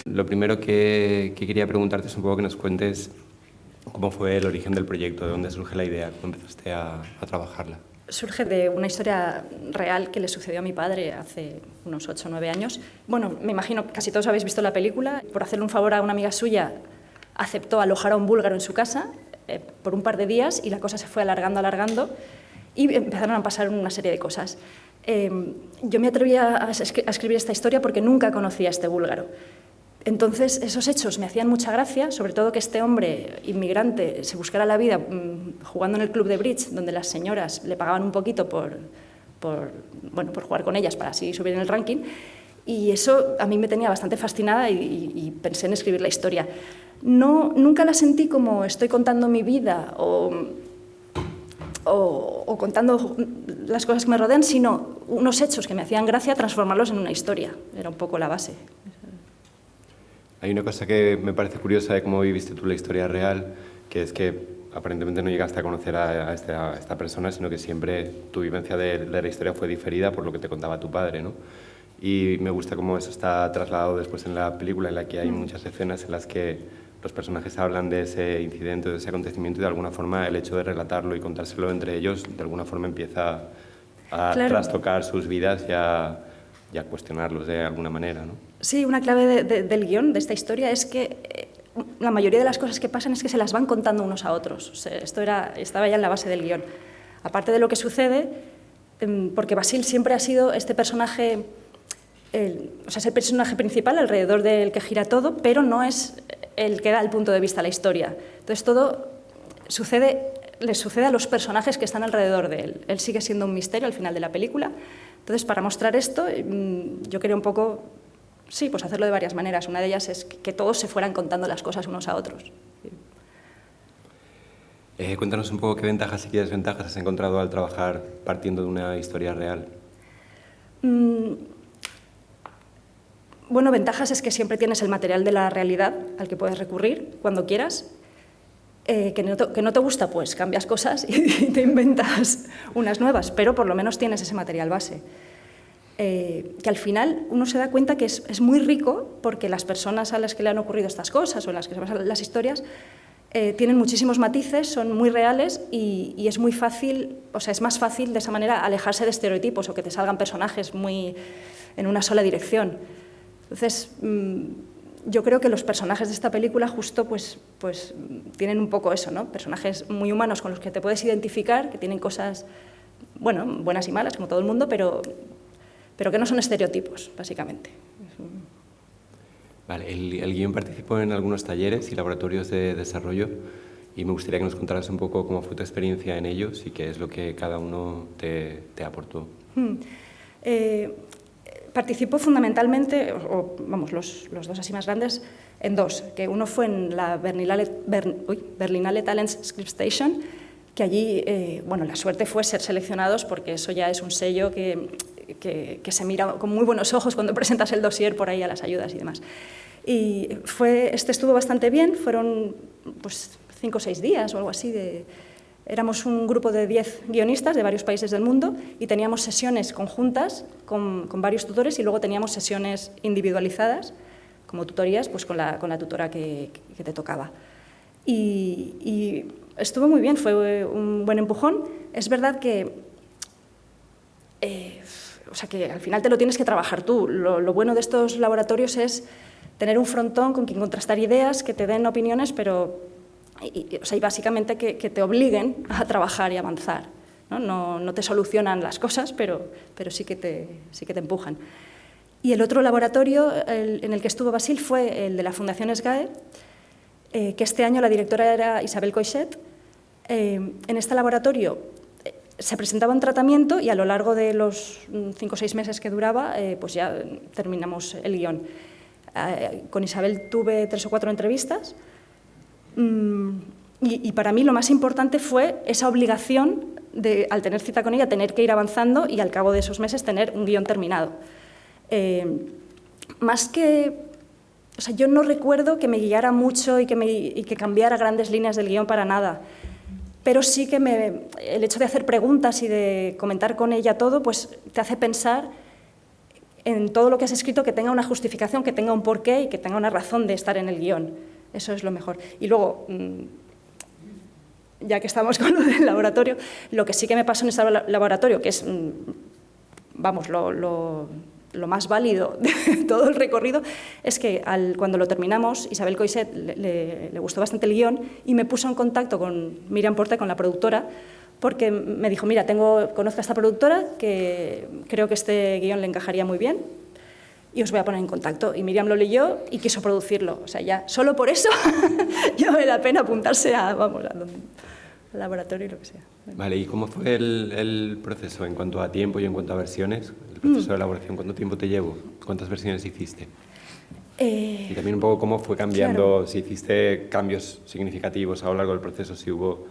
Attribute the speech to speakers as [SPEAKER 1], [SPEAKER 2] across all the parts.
[SPEAKER 1] Lo primero que quería preguntarte es un poco que nos cuentes cómo fue el origen del proyecto, de dónde surge la idea, cómo empezaste a trabajarla.
[SPEAKER 2] Surge de una historia real que le sucedió a mi padre hace unos 8 o 9 años. Bueno, me imagino que casi todos habéis visto la película. Por hacerle un favor a una amiga suya, aceptó alojar a un búlgaro en su casa por un par de días y la cosa se fue alargando y empezaron a pasar una serie de cosas. Yo me atreví a escribir esta historia porque nunca conocía a este búlgaro. Entonces, esos hechos me hacían mucha gracia, sobre todo que este hombre inmigrante se buscara la vida jugando en el club de bridge, donde las señoras le pagaban un poquito por jugar con ellas para así subir en el ranking. Y eso a mí me tenía bastante fascinada y pensé en escribir la historia. Nunca la sentí como estoy contando mi vida o contando las cosas que me rodean, sino unos hechos que me hacían gracia, transformarlos en una historia. Era un poco la base.
[SPEAKER 1] Hay una cosa que me parece curiosa de cómo viviste tú la historia real, que es que aparentemente no llegaste a conocer a esta persona, sino que siempre tu vivencia de la historia fue diferida por lo que te contaba tu padre, ¿no? Y me gusta cómo eso está trasladado después en la película, en la que hay muchas escenas en las que los personajes hablan de ese incidente, de ese acontecimiento, y de alguna forma el hecho de relatarlo y contárselo entre ellos, de alguna forma empieza a trastocar sus vidas y a cuestionarlos de alguna manera, ¿no?
[SPEAKER 2] Sí, una clave del guión, de esta historia, es que la mayoría de las cosas que pasan es que se las van contando unos a otros. O sea, estaba ya en la base del guión. Aparte de lo que sucede, porque Basil siempre ha sido este personaje, es el personaje principal alrededor del que gira todo, pero no es el que da el punto de vista a la historia. Entonces todo les sucede a los personajes que están alrededor de él. Él sigue siendo un misterio al final de la película. Entonces, para mostrar esto, yo quería un poco, sí, pues hacerlo de varias maneras. Una de ellas es que todos se fueran contando las cosas unos a otros.
[SPEAKER 1] Cuéntanos un poco qué ventajas y qué desventajas has encontrado al trabajar partiendo de una historia real.
[SPEAKER 2] Bueno, ventajas es que siempre tienes el material de la realidad al que puedes recurrir cuando quieras. Que no te gusta, pues cambias cosas y te inventas unas nuevas, pero por lo menos tienes ese material base. Que al final uno se da cuenta que es muy rico porque las personas a las que le han ocurrido estas cosas o en las que se basan las historias tienen muchísimos matices, son muy reales y es muy fácil, o sea, es más fácil de esa manera alejarse de estereotipos o que te salgan personajes muy en una sola dirección. Entonces, yo creo que los personajes de esta película justo pues tienen un poco eso, ¿no? Personajes muy humanos con los que te puedes identificar, que tienen cosas, bueno, buenas y malas, como todo el mundo, pero que no son estereotipos, básicamente.
[SPEAKER 1] Vale, el guión participó en algunos talleres y laboratorios de desarrollo y me gustaría que nos contaras un poco cómo fue tu experiencia en ellos y qué es lo que cada uno te aportó.
[SPEAKER 2] Participó fundamentalmente, los dos así más grandes, en dos, que uno fue en la Berlinale Talents Script Station, que allí, la suerte fue ser seleccionados porque eso ya es un sello que se mira con muy buenos ojos cuando presentas el dossier por ahí a las ayudas y demás. Y estuvo bastante bien, fueron 5 o 6 días o algo así Éramos un grupo de 10 guionistas de varios países del mundo y teníamos sesiones conjuntas con varios tutores y luego teníamos sesiones individualizadas como tutorías pues con la tutora que te tocaba. Y estuvo muy bien, fue un buen empujón. Es verdad que al final te lo tienes que trabajar tú. Lo bueno de estos laboratorios es tener un frontón con quien contrastar ideas, que te den opiniones, pero y básicamente que te obliguen a trabajar y avanzar, ¿no? No te solucionan las cosas, pero sí que te empujan. Y el otro laboratorio en el que estuvo Basil fue el de la Fundación SGAE, que este año la directora era Isabel Coixet. En este laboratorio se presentaba un tratamiento y a lo largo de los 5 o 6 meses que duraba, pues ya terminamos el guión. Con Isabel tuve 3 o 4 entrevistas. Y para mí lo más importante fue esa obligación de, al tener cita con ella, tener que ir avanzando y al cabo de esos meses tener un guión terminado. Más que... yo no recuerdo que me guiara mucho y que cambiara grandes líneas del guión para nada, pero sí que el hecho de hacer preguntas y de comentar con ella todo, pues te hace pensar en todo lo que has escrito que tenga una justificación, que tenga un porqué y que tenga una razón de estar en el guión. Eso es lo mejor. Y luego, ya que estamos con lo del laboratorio, lo que sí que me pasó en ese laboratorio, que es, vamos, lo más válido de todo el recorrido, es que cuando lo terminamos, Isabel Coixet le gustó bastante el guión y me puso en contacto con Míriam Porta, con la productora, porque me dijo, mira, conozco a esta productora que creo que este guión le encajaría muy bien y os voy a poner en contacto. Y Míriam lo leyó y quiso producirlo. O sea, ya solo por eso ya vale la pena apuntarse al laboratorio y lo que sea.
[SPEAKER 1] Vale, ¿y cómo fue el proceso en cuanto a tiempo y en cuanto a versiones? El proceso de elaboración, ¿cuánto tiempo te llevó? ¿Cuántas versiones hiciste? Y también un poco cómo fue cambiando, claro, si hiciste cambios significativos a lo largo del proceso, si hubo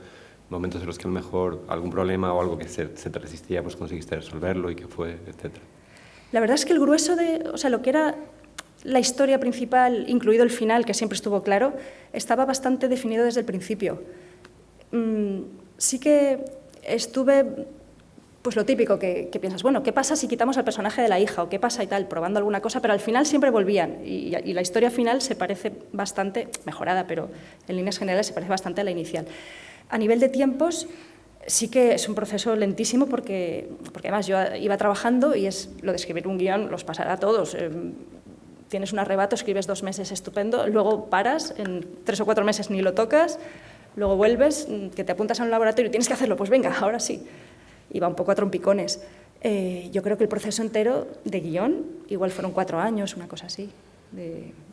[SPEAKER 1] momentos en los que a lo mejor algún problema o algo que se te resistía, pues conseguiste resolverlo y qué fue, etcétera.
[SPEAKER 2] La verdad es que el grueso o sea, lo que era la historia principal, incluido el final, que siempre estuvo claro, estaba bastante definido desde el principio. Sí que estuve, pues lo típico que piensas, bueno, ¿qué pasa si quitamos al personaje de la hija o qué pasa y tal, probando alguna cosa? Pero al final siempre volvían y la historia final se parece bastante, mejorada, pero en líneas generales se parece bastante a la inicial. A nivel de tiempos, sí que es un proceso lentísimo porque además yo iba trabajando y es lo de escribir un guión, los pasará a todos. Tienes un arrebato, escribes 2 meses, estupendo, luego paras, en 3 o 4 meses ni lo tocas, luego vuelves, que te apuntas a un laboratorio y tienes que hacerlo, pues venga, ahora sí. Y va un poco a trompicones. Yo creo que el proceso entero de guión, igual fueron 4 años, una cosa así.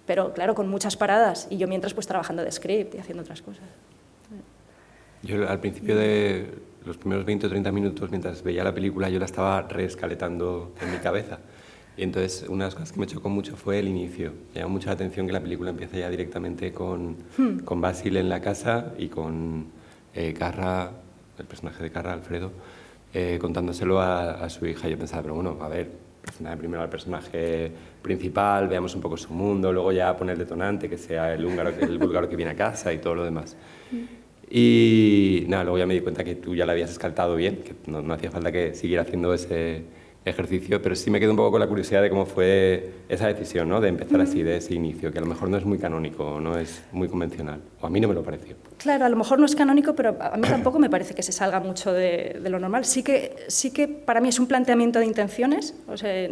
[SPEAKER 2] Pero claro, con muchas paradas y yo mientras pues trabajando de script y haciendo otras cosas.
[SPEAKER 1] Yo al principio de los primeros 20 o 30 minutos, mientras veía la película, yo la estaba reescaletando en mi cabeza. Y entonces una de las cosas que me chocó mucho fue el inicio. Me llamó mucho la atención que la película empieza ya directamente con Basil en la casa y con Carra, el personaje de Carra, Alfredo, contándoselo a su hija. Yo pensaba, pero bueno, a ver, presentad primero al personaje principal, veamos un poco su mundo, luego ya poner el detonante, que sea el búlgaro que viene a casa y todo lo demás. Y nada, luego ya me di cuenta que tú ya la habías escaltado bien, que no hacía falta que siguiera haciendo ese ejercicio, pero sí me quedé un poco con la curiosidad de cómo fue esa decisión, ¿no? De empezar así, de ese inicio, que a lo mejor no es muy canónico, no es muy convencional, o a mí no me lo pareció.
[SPEAKER 2] Claro, a lo mejor no es canónico, pero a mí tampoco me parece que se salga mucho de lo normal. Sí que para mí es un planteamiento de intenciones, o sea,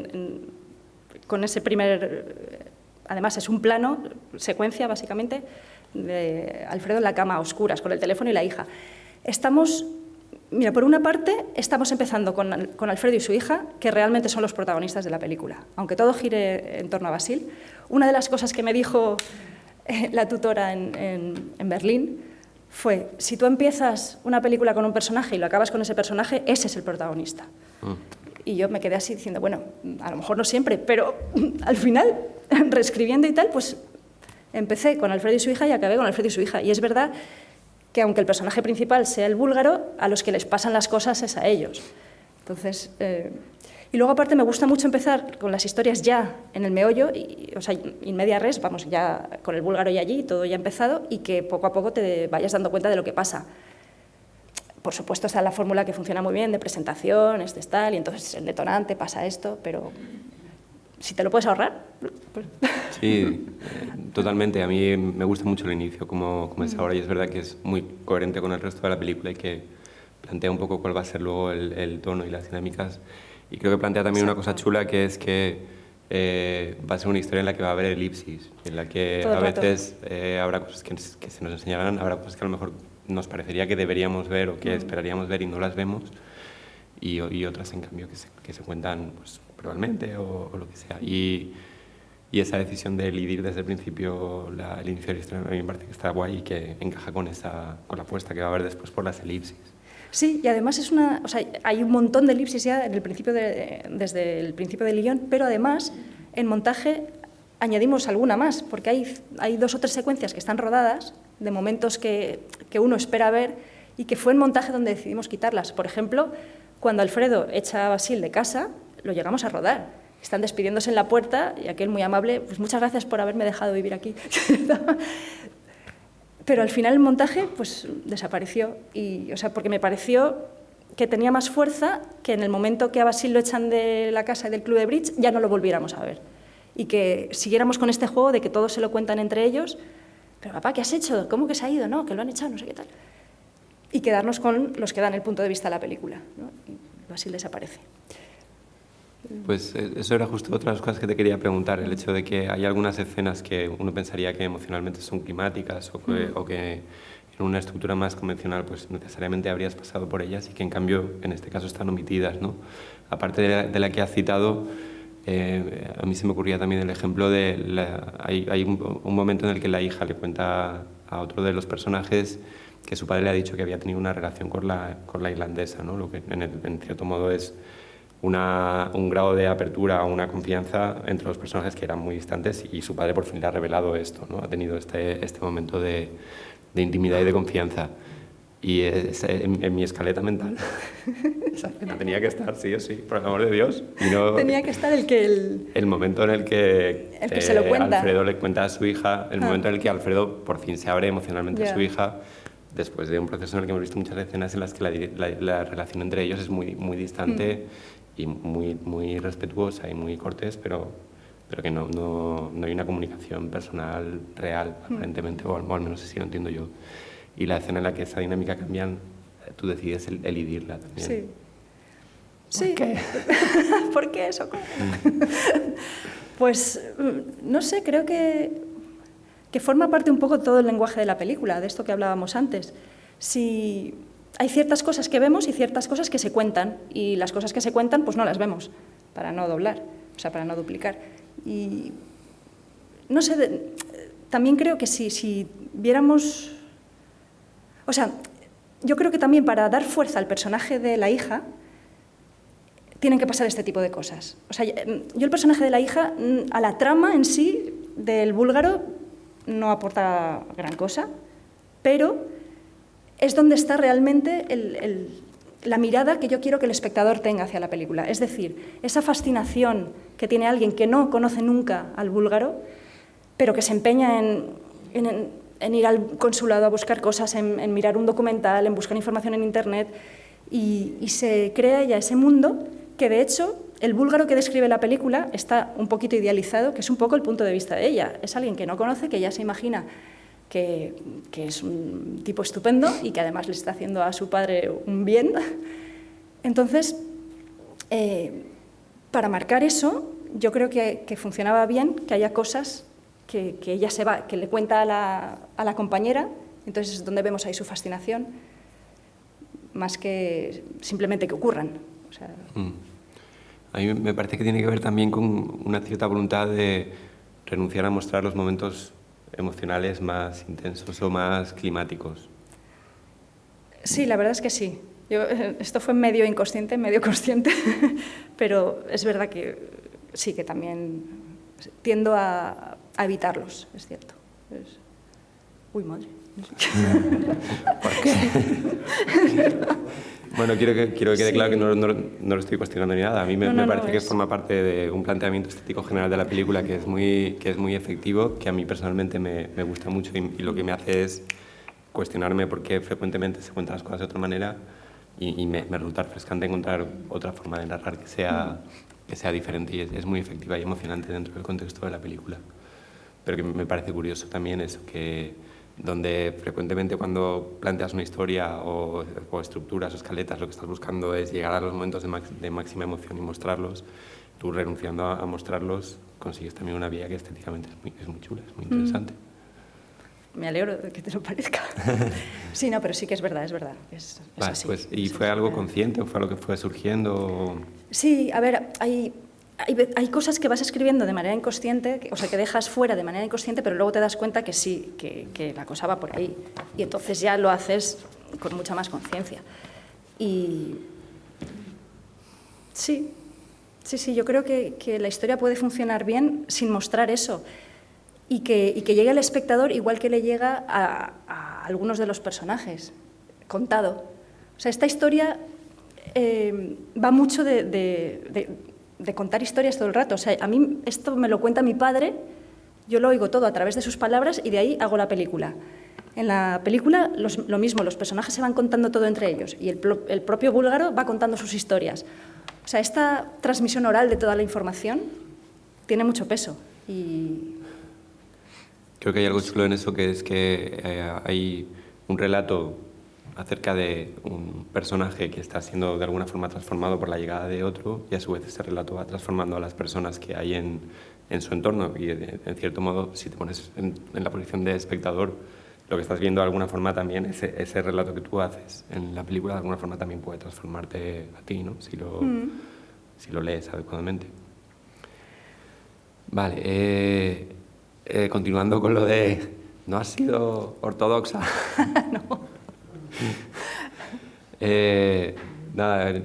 [SPEAKER 2] con ese además es un plano, secuencia básicamente, de Alfredo en la cama a oscuras, con el teléfono y la hija. Mira, por una parte, estamos empezando con Alfredo y su hija, que realmente son los protagonistas de la película. Aunque todo gire en torno a Basil, una de las cosas que me dijo la tutora en Berlín fue, si tú empiezas una película con un personaje y lo acabas con ese personaje, ese es el protagonista. Y yo me quedé así diciendo, bueno, a lo mejor no siempre, pero al final, reescribiendo y tal, pues empecé con Alfredo y su hija y acabé con Alfredo y su hija. Y es verdad que aunque el personaje principal sea el búlgaro, a los que les pasan las cosas es a ellos. Entonces, y luego aparte me gusta mucho empezar con las historias ya en el meollo, o sea, in media res, vamos, ya con el búlgaro ya allí, todo ya empezado, y que poco a poco te vayas dando cuenta de lo que pasa. Por supuesto está la fórmula que funciona muy bien de presentación, tal, y entonces el detonante pasa esto, pero si te lo puedes ahorrar, pues...
[SPEAKER 1] Sí, totalmente. A mí me gusta mucho el inicio, como es ahora, y es verdad que es muy coherente con el resto de la película y que plantea un poco cuál va a ser luego el tono y las dinámicas. Y creo que plantea también una cosa chula, que es que va a ser una historia en la que va a haber elipsis, en la que a veces habrá cosas que se nos enseñarán, habrá cosas que a lo mejor nos parecería que deberíamos ver o que esperaríamos ver y no las vemos, y otras, en cambio, que se cuentan pues, probablemente o lo que sea. Y esa decisión de lidir desde el principio el inicio de la historia a mí me parece que está guay y que encaja con la apuesta que va a haber después por las elipsis.
[SPEAKER 2] Sí, y además o sea, hay un montón de elipsis ya desde el principio del guión, pero además en montaje añadimos alguna más, porque hay 2 o 3 secuencias que están rodadas de momentos que uno espera ver y que fue en montaje donde decidimos quitarlas. Por ejemplo, cuando Alfredo echa a Basil de casa, lo llegamos a rodar. Están despidiéndose en la puerta y aquel muy amable, pues muchas gracias por haberme dejado vivir aquí. Pero al final el montaje pues desapareció, o sea, porque me pareció que tenía más fuerza que en el momento que a Basil lo echan de la casa y del club de bridge ya no lo volviéramos a ver. Y que siguiéramos con este juego de que todos se lo cuentan entre ellos. Pero papá, ¿qué has hecho? ¿Cómo que se ha ido? No, que lo han echado, no sé qué tal. Y quedarnos con los que dan el punto de vista de la película, ¿no? Y Basil desaparece.
[SPEAKER 1] Pues eso era justo otra de las cosas que te quería preguntar, el hecho de que hay algunas escenas que uno pensaría que emocionalmente son climáticas o que en una estructura más convencional pues necesariamente habrías pasado por ellas y que en cambio en este caso están omitidas, ¿no? Aparte de la que has citado, a mí se me ocurría también el ejemplo de hay un momento en el que la hija le cuenta a otro de los personajes que su padre le ha dicho que había tenido una relación con la irlandesa, ¿no? Lo que en cierto modo es un grado de apertura, una confianza entre los personajes que eran muy distantes y su padre por fin le ha revelado esto, ¿no? Ha tenido este momento de intimidad y de confianza. Y en mi escaleta mental esa escena tenía que estar sí o sí, por el amor de Dios. Y no,
[SPEAKER 2] tenía que estar el
[SPEAKER 1] momento en el que
[SPEAKER 2] se lo cuenta.
[SPEAKER 1] Alfredo le cuenta a su hija, el momento en el que Alfredo por fin se abre emocionalmente a su hija, después de un proceso en el que hemos visto muchas escenas en las que la relación entre ellos es muy, muy distante y muy, muy respetuosa y muy cortés, pero que no hay una comunicación personal real, aparentemente, o al menos así lo entiendo yo. Y la escena en la que esa dinámica cambian, tú decides elidirla también.
[SPEAKER 2] Sí. ¿Por qué? ¿Por qué eso? Pues, no sé, creo que forma parte un poco todo el lenguaje de la película, de esto que hablábamos antes. Si hay ciertas cosas que vemos y ciertas cosas que se cuentan, y las cosas que se cuentan pues no las vemos, para no doblar, o sea, para no duplicar. Y no sé, también creo que si viéramos... O sea, yo creo que también para dar fuerza al personaje de la hija tienen que pasar este tipo de cosas. O sea, yo el personaje de la hija, a la trama en sí del búlgaro, no aporta gran cosa, pero es donde está realmente la mirada que yo quiero que el espectador tenga hacia la película. Es decir, esa fascinación que tiene alguien que no conoce nunca al búlgaro, pero que se empeña en ir al consulado a buscar cosas, en mirar un documental, en buscar información en Internet, y se crea ya ese mundo que, de hecho, el búlgaro que describe la película está un poquito idealizado, que es un poco el punto de vista de ella. Es alguien que no conoce, que ya se imagina que es un tipo estupendo y que además le está haciendo a su padre un bien. Entonces, para marcar eso, yo creo que funcionaba bien que haya cosas que ella que le cuenta a la compañera, entonces es donde vemos ahí su fascinación, más que simplemente que ocurran. O sea,
[SPEAKER 1] A mí me parece que tiene que ver también con una cierta voluntad de renunciar a mostrar los momentos emocionales más intensos o más climáticos.
[SPEAKER 2] Sí, la verdad es que sí. Esto fue medio inconsciente, medio consciente, pero es verdad que sí, que también tiendo a evitarlos, es cierto. Uy, madre.
[SPEAKER 1] ¿Por qué? Bueno, quiero que quede claro que no lo estoy cuestionando ni nada. A mí me parece que forma parte de un planteamiento estético general de la película que es muy efectivo, que a mí personalmente me gusta mucho y lo que me hace es cuestionarme por qué frecuentemente se cuentan las cosas de otra manera y me resulta refrescante encontrar otra forma de narrar que sea diferente y es muy efectiva y emocionante dentro del contexto de la película. Pero que me parece curioso también eso, que donde frecuentemente cuando planteas una historia o estructuras o escaletas lo que estás buscando es llegar a los momentos de máxima emoción y mostrarlos, tú renunciando a mostrarlos consigues también una vía que estéticamente es muy chula, es muy interesante.
[SPEAKER 2] Me alegro de que te lo parezca. Sí, no, pero sí que es verdad, es
[SPEAKER 1] vale,
[SPEAKER 2] así.
[SPEAKER 1] Pues, ¿y fue algo consciente o fue algo que fue surgiendo?
[SPEAKER 2] Sí, a ver, hay cosas que vas escribiendo de manera inconsciente, o sea, que dejas fuera de manera inconsciente, pero luego te das cuenta que sí, que la cosa va por ahí. Y entonces ya lo haces con mucha más conciencia. Y sí, yo creo que la historia puede funcionar bien sin mostrar eso. Y que llegue al espectador igual que le llega a algunos de los personajes, contado. O sea, esta historia va mucho de contar historias todo el rato. O sea, a mí esto me lo cuenta mi padre, yo lo oigo todo a través de sus palabras y de ahí hago la película. En la película lo mismo, los personajes se van contando todo entre ellos y el propio búlgaro va contando sus historias. O sea, esta transmisión oral de toda la información tiene mucho peso. Y
[SPEAKER 1] creo que hay algo chulo en eso, que es que hay un relato acerca de un personaje que está siendo de alguna forma transformado por la llegada de otro, y a su vez ese relato va transformando a las personas que hay en su entorno, y en cierto modo, si te pones en la posición de espectador, lo que estás viendo de alguna forma también, ese relato que tú haces en la película, de alguna forma también puede transformarte a ti, ¿no? Si lo lees adecuadamente. Vale, continuando con lo de ¿no has sido ortodoxa?
[SPEAKER 2] No.
[SPEAKER 1] Nada,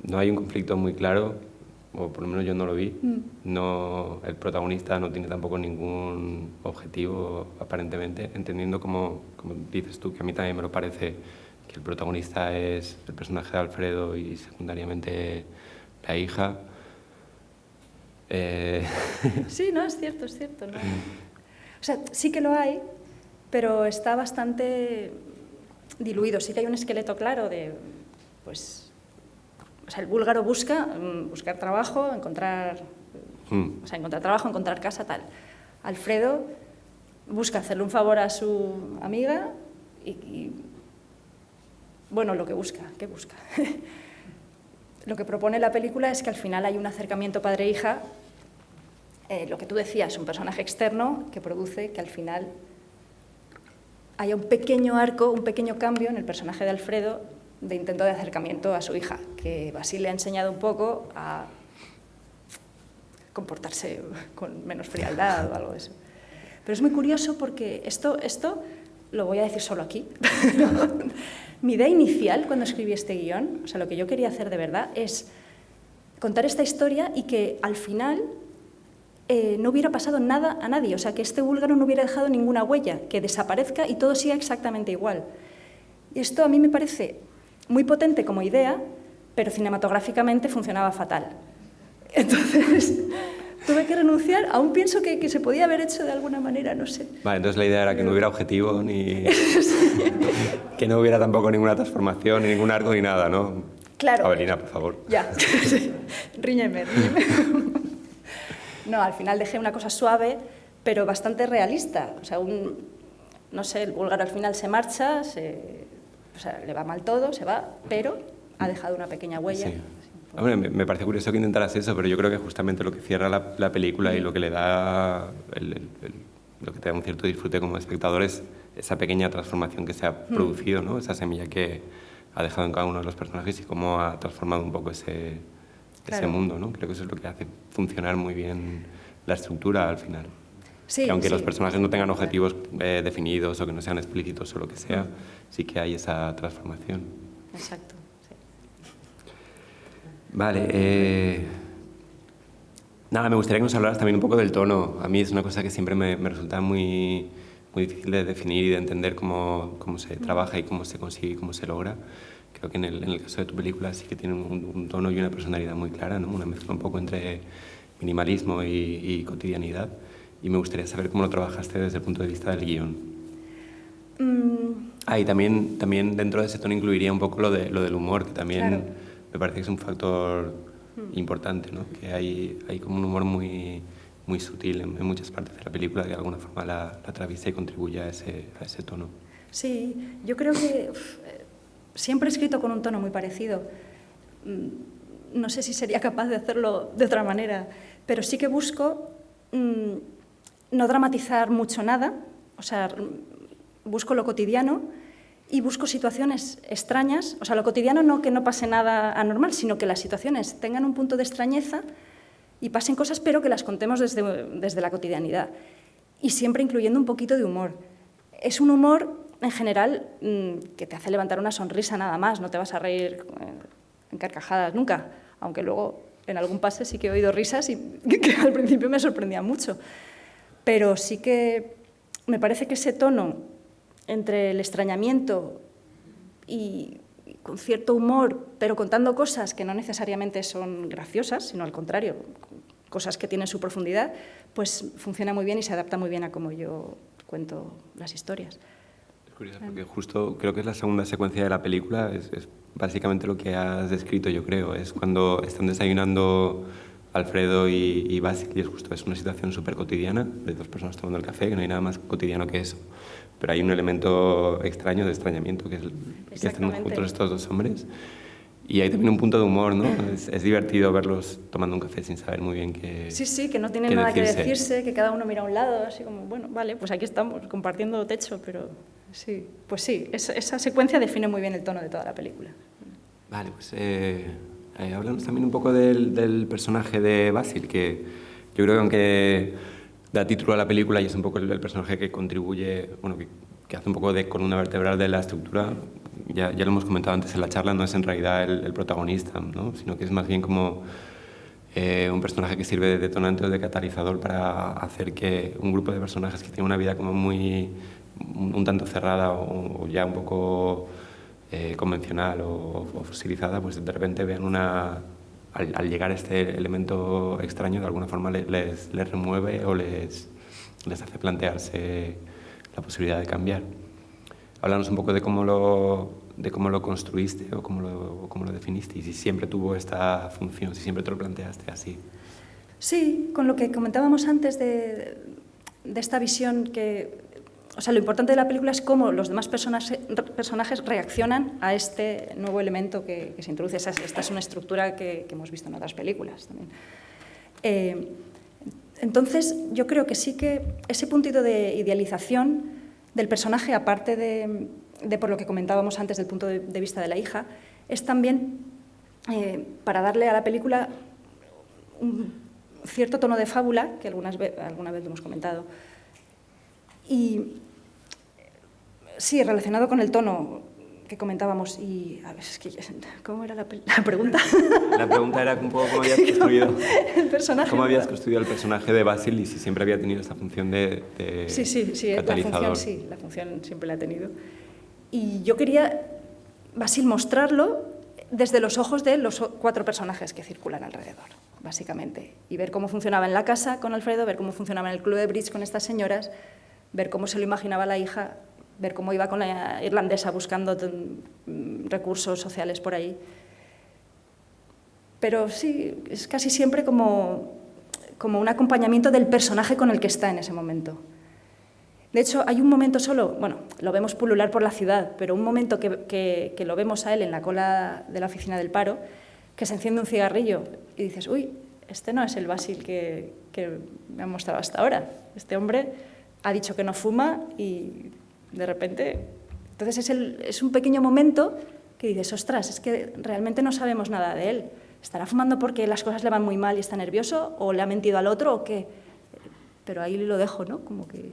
[SPEAKER 1] no hay un conflicto muy claro, o por lo menos yo no lo vi. No, el protagonista no tiene tampoco ningún objetivo, aparentemente, entendiendo como dices tú, que a mí también me lo parece, que el protagonista es el personaje de Alfredo y secundariamente la hija.
[SPEAKER 2] Sí, no, es cierto, es cierto. ¿No? O sea, sí que lo hay, pero está bastante diluido. Sí que hay un esqueleto claro de, pues, o sea, el búlgaro buscar trabajo, encontrar trabajo, encontrar casa, tal. Alfredo busca hacerle un favor a su amiga y bueno, lo que busca, ¿qué busca? Lo que propone la película es que al final hay un acercamiento padre-hija, lo que tú decías, un personaje externo que produce que al final haya un pequeño arco, un pequeño cambio en el personaje de Alfredo de intento de acercamiento a su hija, que Basil le ha enseñado un poco a comportarse con menos frialdad o algo de eso. Pero es muy curioso porque esto lo voy a decir solo aquí. Mi idea inicial cuando escribí este guión, o sea, lo que yo quería hacer de verdad es contar esta historia y que al final no hubiera pasado nada a nadie, o sea, que este búlgaro no hubiera dejado ninguna huella, que desaparezca y todo siga exactamente igual. Y esto a mí me parece muy potente como idea, pero cinematográficamente funcionaba fatal. Entonces tuve que renunciar, aún pienso que se podía haber hecho de alguna manera, no sé.
[SPEAKER 1] Vale, entonces la idea era que no hubiera objetivo, ni que no hubiera tampoco ninguna transformación, ni ningún arco, ni nada, ¿no?
[SPEAKER 2] Claro.
[SPEAKER 1] Avelina, por favor.
[SPEAKER 2] Ya, ríñeme. No, al final dejé una cosa suave, pero bastante realista. O sea, no sé, el búlgaro al final se marcha, o sea, le va mal todo, se va, pero ha dejado una pequeña huella.
[SPEAKER 1] Sí. Hombre, me parece curioso que intentaras eso, pero yo creo que justamente lo que cierra la película y lo que le da lo que te da un cierto disfrute como espectador es esa pequeña transformación que se ha producido, ¿no? Esa semilla que ha dejado en cada uno de los personajes y cómo ha transformado un poco ese mundo, ¿no? Creo que eso es lo que hace funcionar muy bien la estructura al final.
[SPEAKER 2] Sí,
[SPEAKER 1] que aunque
[SPEAKER 2] sí,
[SPEAKER 1] los personajes no tengan objetivos definidos o que no sean explícitos o lo que sea, sí que hay esa transformación.
[SPEAKER 2] Exacto. Sí.
[SPEAKER 1] Vale, nada, me gustaría que nos hablaras también un poco del tono. A mí es una cosa que siempre me resulta muy difícil de definir y de entender cómo se trabaja y cómo se consigue y cómo se logra. Creo que en el caso de tu película sí que tiene un tono y una personalidad muy clara, ¿no? Una mezcla un poco entre minimalismo y cotidianidad. Y me gustaría saber cómo lo trabajaste desde el punto de vista del guión. Y también dentro de ese tono incluiría un poco lo del humor, que también
[SPEAKER 2] claro.
[SPEAKER 1] Me parece que es un factor importante, ¿no? Que hay como un humor muy sutil en muchas partes de la película que de alguna forma la atraviesa y contribuye a ese tono.
[SPEAKER 2] Sí, yo creo que siempre he escrito con un tono muy parecido. No sé si sería capaz de hacerlo de otra manera, pero sí que busco no dramatizar mucho nada, o sea, busco lo cotidiano y busco situaciones extrañas, o sea, lo cotidiano no que no pase nada anormal, sino que las situaciones tengan un punto de extrañeza y pasen cosas, pero que las contemos desde la cotidianidad y siempre incluyendo un poquito de humor. Es un humor, en general, que te hace levantar una sonrisa nada más, no te vas a reír en carcajadas nunca, aunque luego en algún pase sí que he oído risas y que al principio me sorprendían mucho. Pero sí que me parece que ese tono entre el extrañamiento y con cierto humor, pero contando cosas que no necesariamente son graciosas, sino al contrario, cosas que tienen su profundidad, pues funciona muy bien y se adapta muy bien a cómo yo cuento las historias.
[SPEAKER 1] Curioso, porque justo creo que es la segunda secuencia de la película, es básicamente lo que has descrito, yo creo. Es cuando están desayunando Alfredo y Basil, y es una situación súper cotidiana, de dos personas tomando el café, que no hay nada más cotidiano que eso. Pero hay un elemento extraño de extrañamiento, que es que estén juntos estos dos hombres. Y hay también un punto de humor, ¿no? Es divertido verlos tomando un café sin saber muy bien qué
[SPEAKER 2] Sí, que no tienen nada que decirse, que cada uno mira a un lado, así como, bueno, vale, pues aquí estamos, compartiendo techo, pero sí, pues sí, esa secuencia define muy bien el tono de toda la película.
[SPEAKER 1] Vale, pues háblanos también un poco del personaje de Basil, que yo creo que aunque da título a la película y es un poco el personaje que contribuye, bueno, que hace un poco de columna vertebral de la estructura, ya lo hemos comentado antes en la charla, no es en realidad el protagonista, ¿no? Sino que es más bien como un personaje que sirve de detonante o de catalizador para hacer que un grupo de personajes que tienen una vida como muy un tanto cerrada o ya un poco convencional o fosilizada, pues de repente vean al llegar este elemento extraño, de alguna forma les remueve o les hace plantearse la posibilidad de cambiar. Háblanos un poco de cómo lo construiste o cómo lo definiste y si siempre tuvo esta función, si siempre te lo planteaste así.
[SPEAKER 2] Sí, con lo que comentábamos antes de esta visión que... O sea, lo importante de la película es cómo los demás personajes reaccionan a este nuevo elemento que se introduce. Esta es una estructura que hemos visto en otras películas también. Entonces, yo creo que sí que ese puntito de idealización del personaje, aparte de por lo que comentábamos antes del punto de vista de la hija, es también para darle a la película un cierto tono de fábula, que alguna vez lo hemos comentado. Y sí, relacionado con el tono que comentábamos. Y a ver, es que, ¿cómo era la pregunta?
[SPEAKER 1] La pregunta era un poco cómo habías construido
[SPEAKER 2] el personaje.
[SPEAKER 1] ¿Cómo habías construido el personaje de Basil y si siempre había tenido esta función de catalizador?
[SPEAKER 2] La función siempre la ha tenido. Y yo quería, Basil, mostrarlo desde los ojos de los 4 personajes que circulan alrededor, básicamente. Y ver cómo funcionaba en la casa con Alfredo, ver cómo funcionaba en el club de bridge con estas señoras, ver cómo se lo imaginaba la hija, ver cómo iba con la irlandesa buscando recursos sociales por ahí. Pero sí, es casi siempre como un acompañamiento del personaje con el que está en ese momento. De hecho, hay un momento solo, bueno, lo vemos pulular por la ciudad, pero un momento que lo vemos a él en la cola de la oficina del paro, que se enciende un cigarrillo y dices, uy, este no es el Basil que me han mostrado hasta ahora. Este hombre ha dicho que no fuma y de repente... Entonces es un pequeño momento que dices, ostras, es que realmente no sabemos nada de él. ¿Estará fumando porque las cosas le van muy mal y está nervioso? ¿O le ha mentido al otro? ¿O qué? Pero ahí lo dejo, ¿no? Como que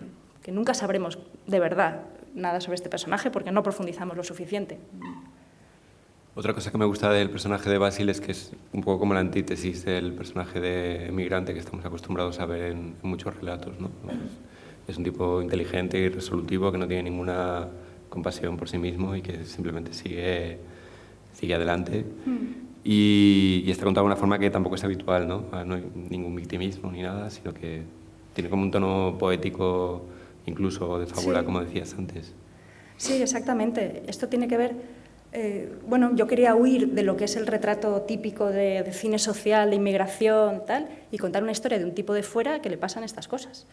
[SPEAKER 2] nunca sabremos de verdad nada sobre este personaje porque no profundizamos lo suficiente.
[SPEAKER 1] Otra cosa que me gusta del personaje de Basil es que es un poco como la antítesis del personaje de emigrante que estamos acostumbrados a ver en muchos relatos, ¿no? Es un tipo inteligente y resolutivo que no tiene ninguna compasión por sí mismo y que simplemente sigue adelante. Y está contado de una forma que tampoco es habitual, ¿no? No hay ningún victimismo ni nada, sino que tiene como un tono poético, incluso de fábula, sí, como decías antes.
[SPEAKER 2] Sí, exactamente. Esto tiene que ver... bueno, yo quería huir de lo que es el retrato típico de cine social, de inmigración, tal, y contar una historia de un tipo de fuera que le pasan estas cosas.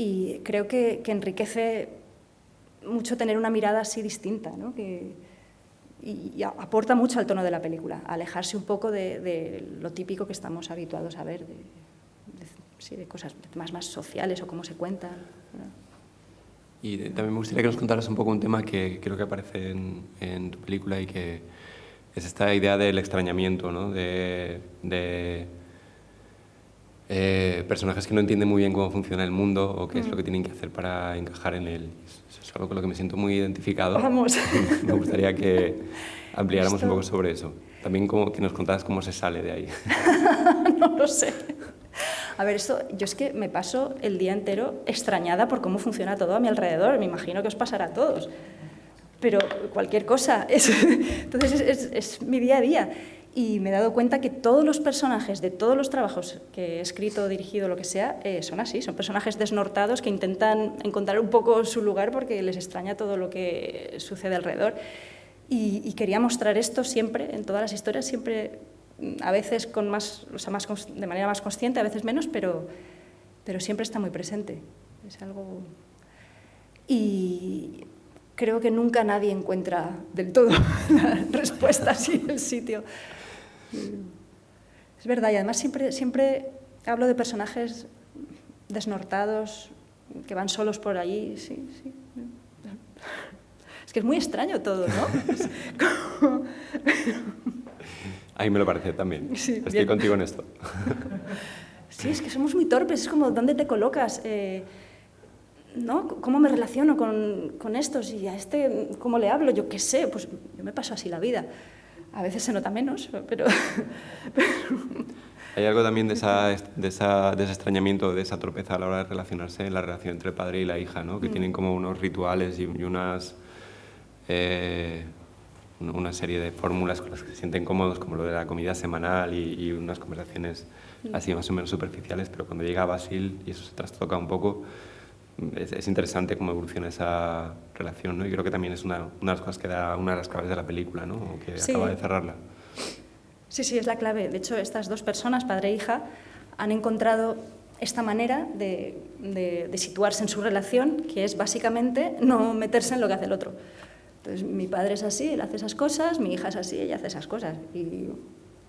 [SPEAKER 2] Y creo que enriquece mucho tener una mirada así distinta, ¿no? Y aporta mucho al tono de la película, alejarse un poco de lo típico que estamos habituados a ver, de cosas más sociales o cómo se cuentan, ¿no?
[SPEAKER 1] Y también me gustaría que nos contaras un poco un tema que creo que aparece en tu película y que es esta idea del extrañamiento, ¿no? De personajes que no entienden muy bien cómo funciona el mundo o qué es lo que tienen que hacer para encajar en él. Eso es algo con lo que me siento muy identificado.
[SPEAKER 2] Vamos.
[SPEAKER 1] Me gustaría que ampliáramos un poco sobre eso. También que nos contaras cómo se sale de ahí.
[SPEAKER 2] No lo sé. A ver, yo es que me paso el día entero extrañada por cómo funciona todo a mi alrededor. Me imagino que os pasará a todos. Pero cualquier cosa. Entonces es mi día a día. Y me he dado cuenta que todos los personajes de todos los trabajos que he escrito, dirigido, lo que sea, son así, son personajes desnortados que intentan encontrar un poco su lugar porque les extraña todo lo que sucede alrededor. Y quería mostrar esto siempre, en todas las historias, siempre, a veces con más, o sea, de manera más consciente, a veces menos, pero siempre está muy presente. Es algo... Y creo que nunca nadie encuentra del todo la respuesta así en el sitio. Es verdad, y además siempre hablo de personajes desnortados, que van solos por allí, sí. Es que es muy extraño todo, ¿no? Es como...
[SPEAKER 1] A mí me lo parece también.
[SPEAKER 2] Sí,
[SPEAKER 1] Estoy
[SPEAKER 2] bien.
[SPEAKER 1] contigo en esto.
[SPEAKER 2] Sí, es que somos muy torpes, es como, ¿dónde te colocas? ¿No? ¿Cómo me relaciono con estos? Y a este, ¿cómo le hablo? Yo qué sé, pues yo me paso así la vida. A veces se nota menos, pero...
[SPEAKER 1] Hay algo también de ese extrañamiento, de esa torpeza a la hora de relacionarse en la relación entre el padre y la hija, ¿no? Que tienen como unos rituales y una serie de fórmulas con las que se sienten cómodos, como lo de la comida semanal y unas conversaciones así más o menos superficiales, pero cuando llega Basil y eso se trastoca un poco, es interesante cómo evoluciona esa relación, ¿no? Y creo que también es una de las cosas que da una de las claves de la película, ¿no? O que
[SPEAKER 2] Sí.
[SPEAKER 1] acaba de cerrarla.
[SPEAKER 2] Sí, es la clave. De hecho, estas dos personas, padre e hija, han encontrado esta manera de situarse en su relación, que es básicamente no meterse en lo que hace el otro. Entonces, mi padre es así, él hace esas cosas, mi hija es así, ella hace esas cosas. Y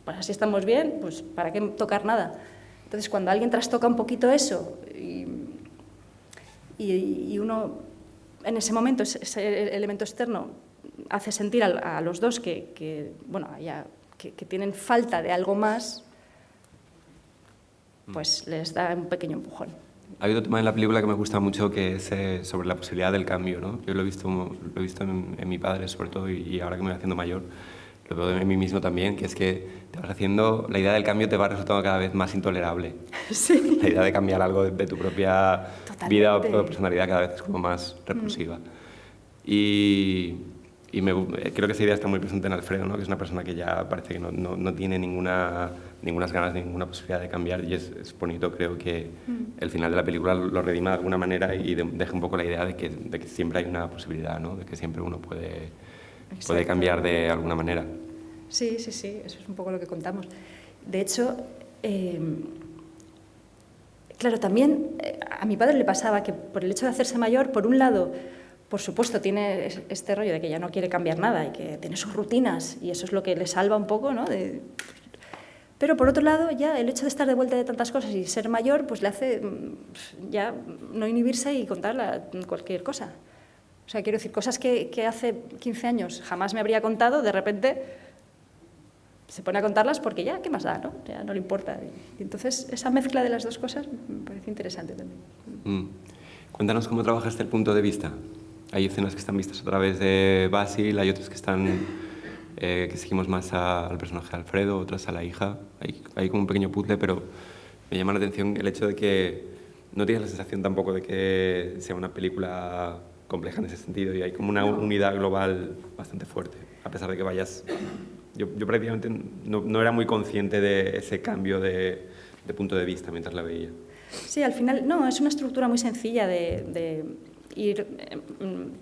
[SPEAKER 2] pues así estamos bien, pues ¿para qué tocar nada? Entonces, cuando alguien trastoca un poquito eso y uno, en ese momento, ese elemento externo hace sentir a los dos que tienen falta de algo más, pues les da un pequeño empujón.
[SPEAKER 1] Hay otro tema en la película que me gusta mucho, que es sobre la posibilidad del cambio, ¿no? Yo lo he visto en mi padre, sobre todo, y ahora que me voy haciendo mayor, lo veo en mí mismo también, que es que te vas haciendo, la idea del cambio te va resultando cada vez más intolerable.
[SPEAKER 2] Sí.
[SPEAKER 1] La idea de cambiar algo de tu propia
[SPEAKER 2] Totalmente.
[SPEAKER 1] vida o personalidad cada vez es como más repulsiva. Creo que esa idea está muy presente en Alfredo, ¿no? Que es una persona que ya parece que no tiene ninguna ganas, ninguna posibilidad de cambiar, y es bonito, creo que el final de la película lo redima de alguna manera y deja un poco la idea de que siempre hay una posibilidad, ¿no? De que siempre uno puede cambiar de alguna manera.
[SPEAKER 2] Sí, eso es un poco lo que contamos. De hecho, claro, también a mi padre le pasaba que por el hecho de hacerse mayor, por un lado, por supuesto, tiene este rollo de que ya no quiere cambiar nada y que tiene sus rutinas, y eso es lo que le salva un poco, ¿no? Pero por otro lado, ya el hecho de estar de vuelta de tantas cosas y ser mayor, pues le hace ya no inhibirse y contar cualquier cosa. O sea, quiero decir, cosas que hace 15 años jamás me habría contado, de repente se pone a contarlas porque ya, ¿qué más da, no? Ya no le importa. Y entonces, esa mezcla de las dos cosas me parece interesante también.
[SPEAKER 1] Cuéntanos cómo trabajaste el punto de vista. Hay escenas que están vistas a través de Basil, hay otras que que seguimos más al personaje de Alfredo, otras a la hija. Hay como un pequeño puzzle, pero me llama la atención el hecho de que no tienes la sensación tampoco de que sea una película compleja en ese sentido, y hay como una unidad global bastante fuerte, a pesar de que vayas... Yo prácticamente no era muy consciente de ese cambio de punto de vista mientras la veía.
[SPEAKER 2] Sí, al final, no, es una estructura muy sencilla de ir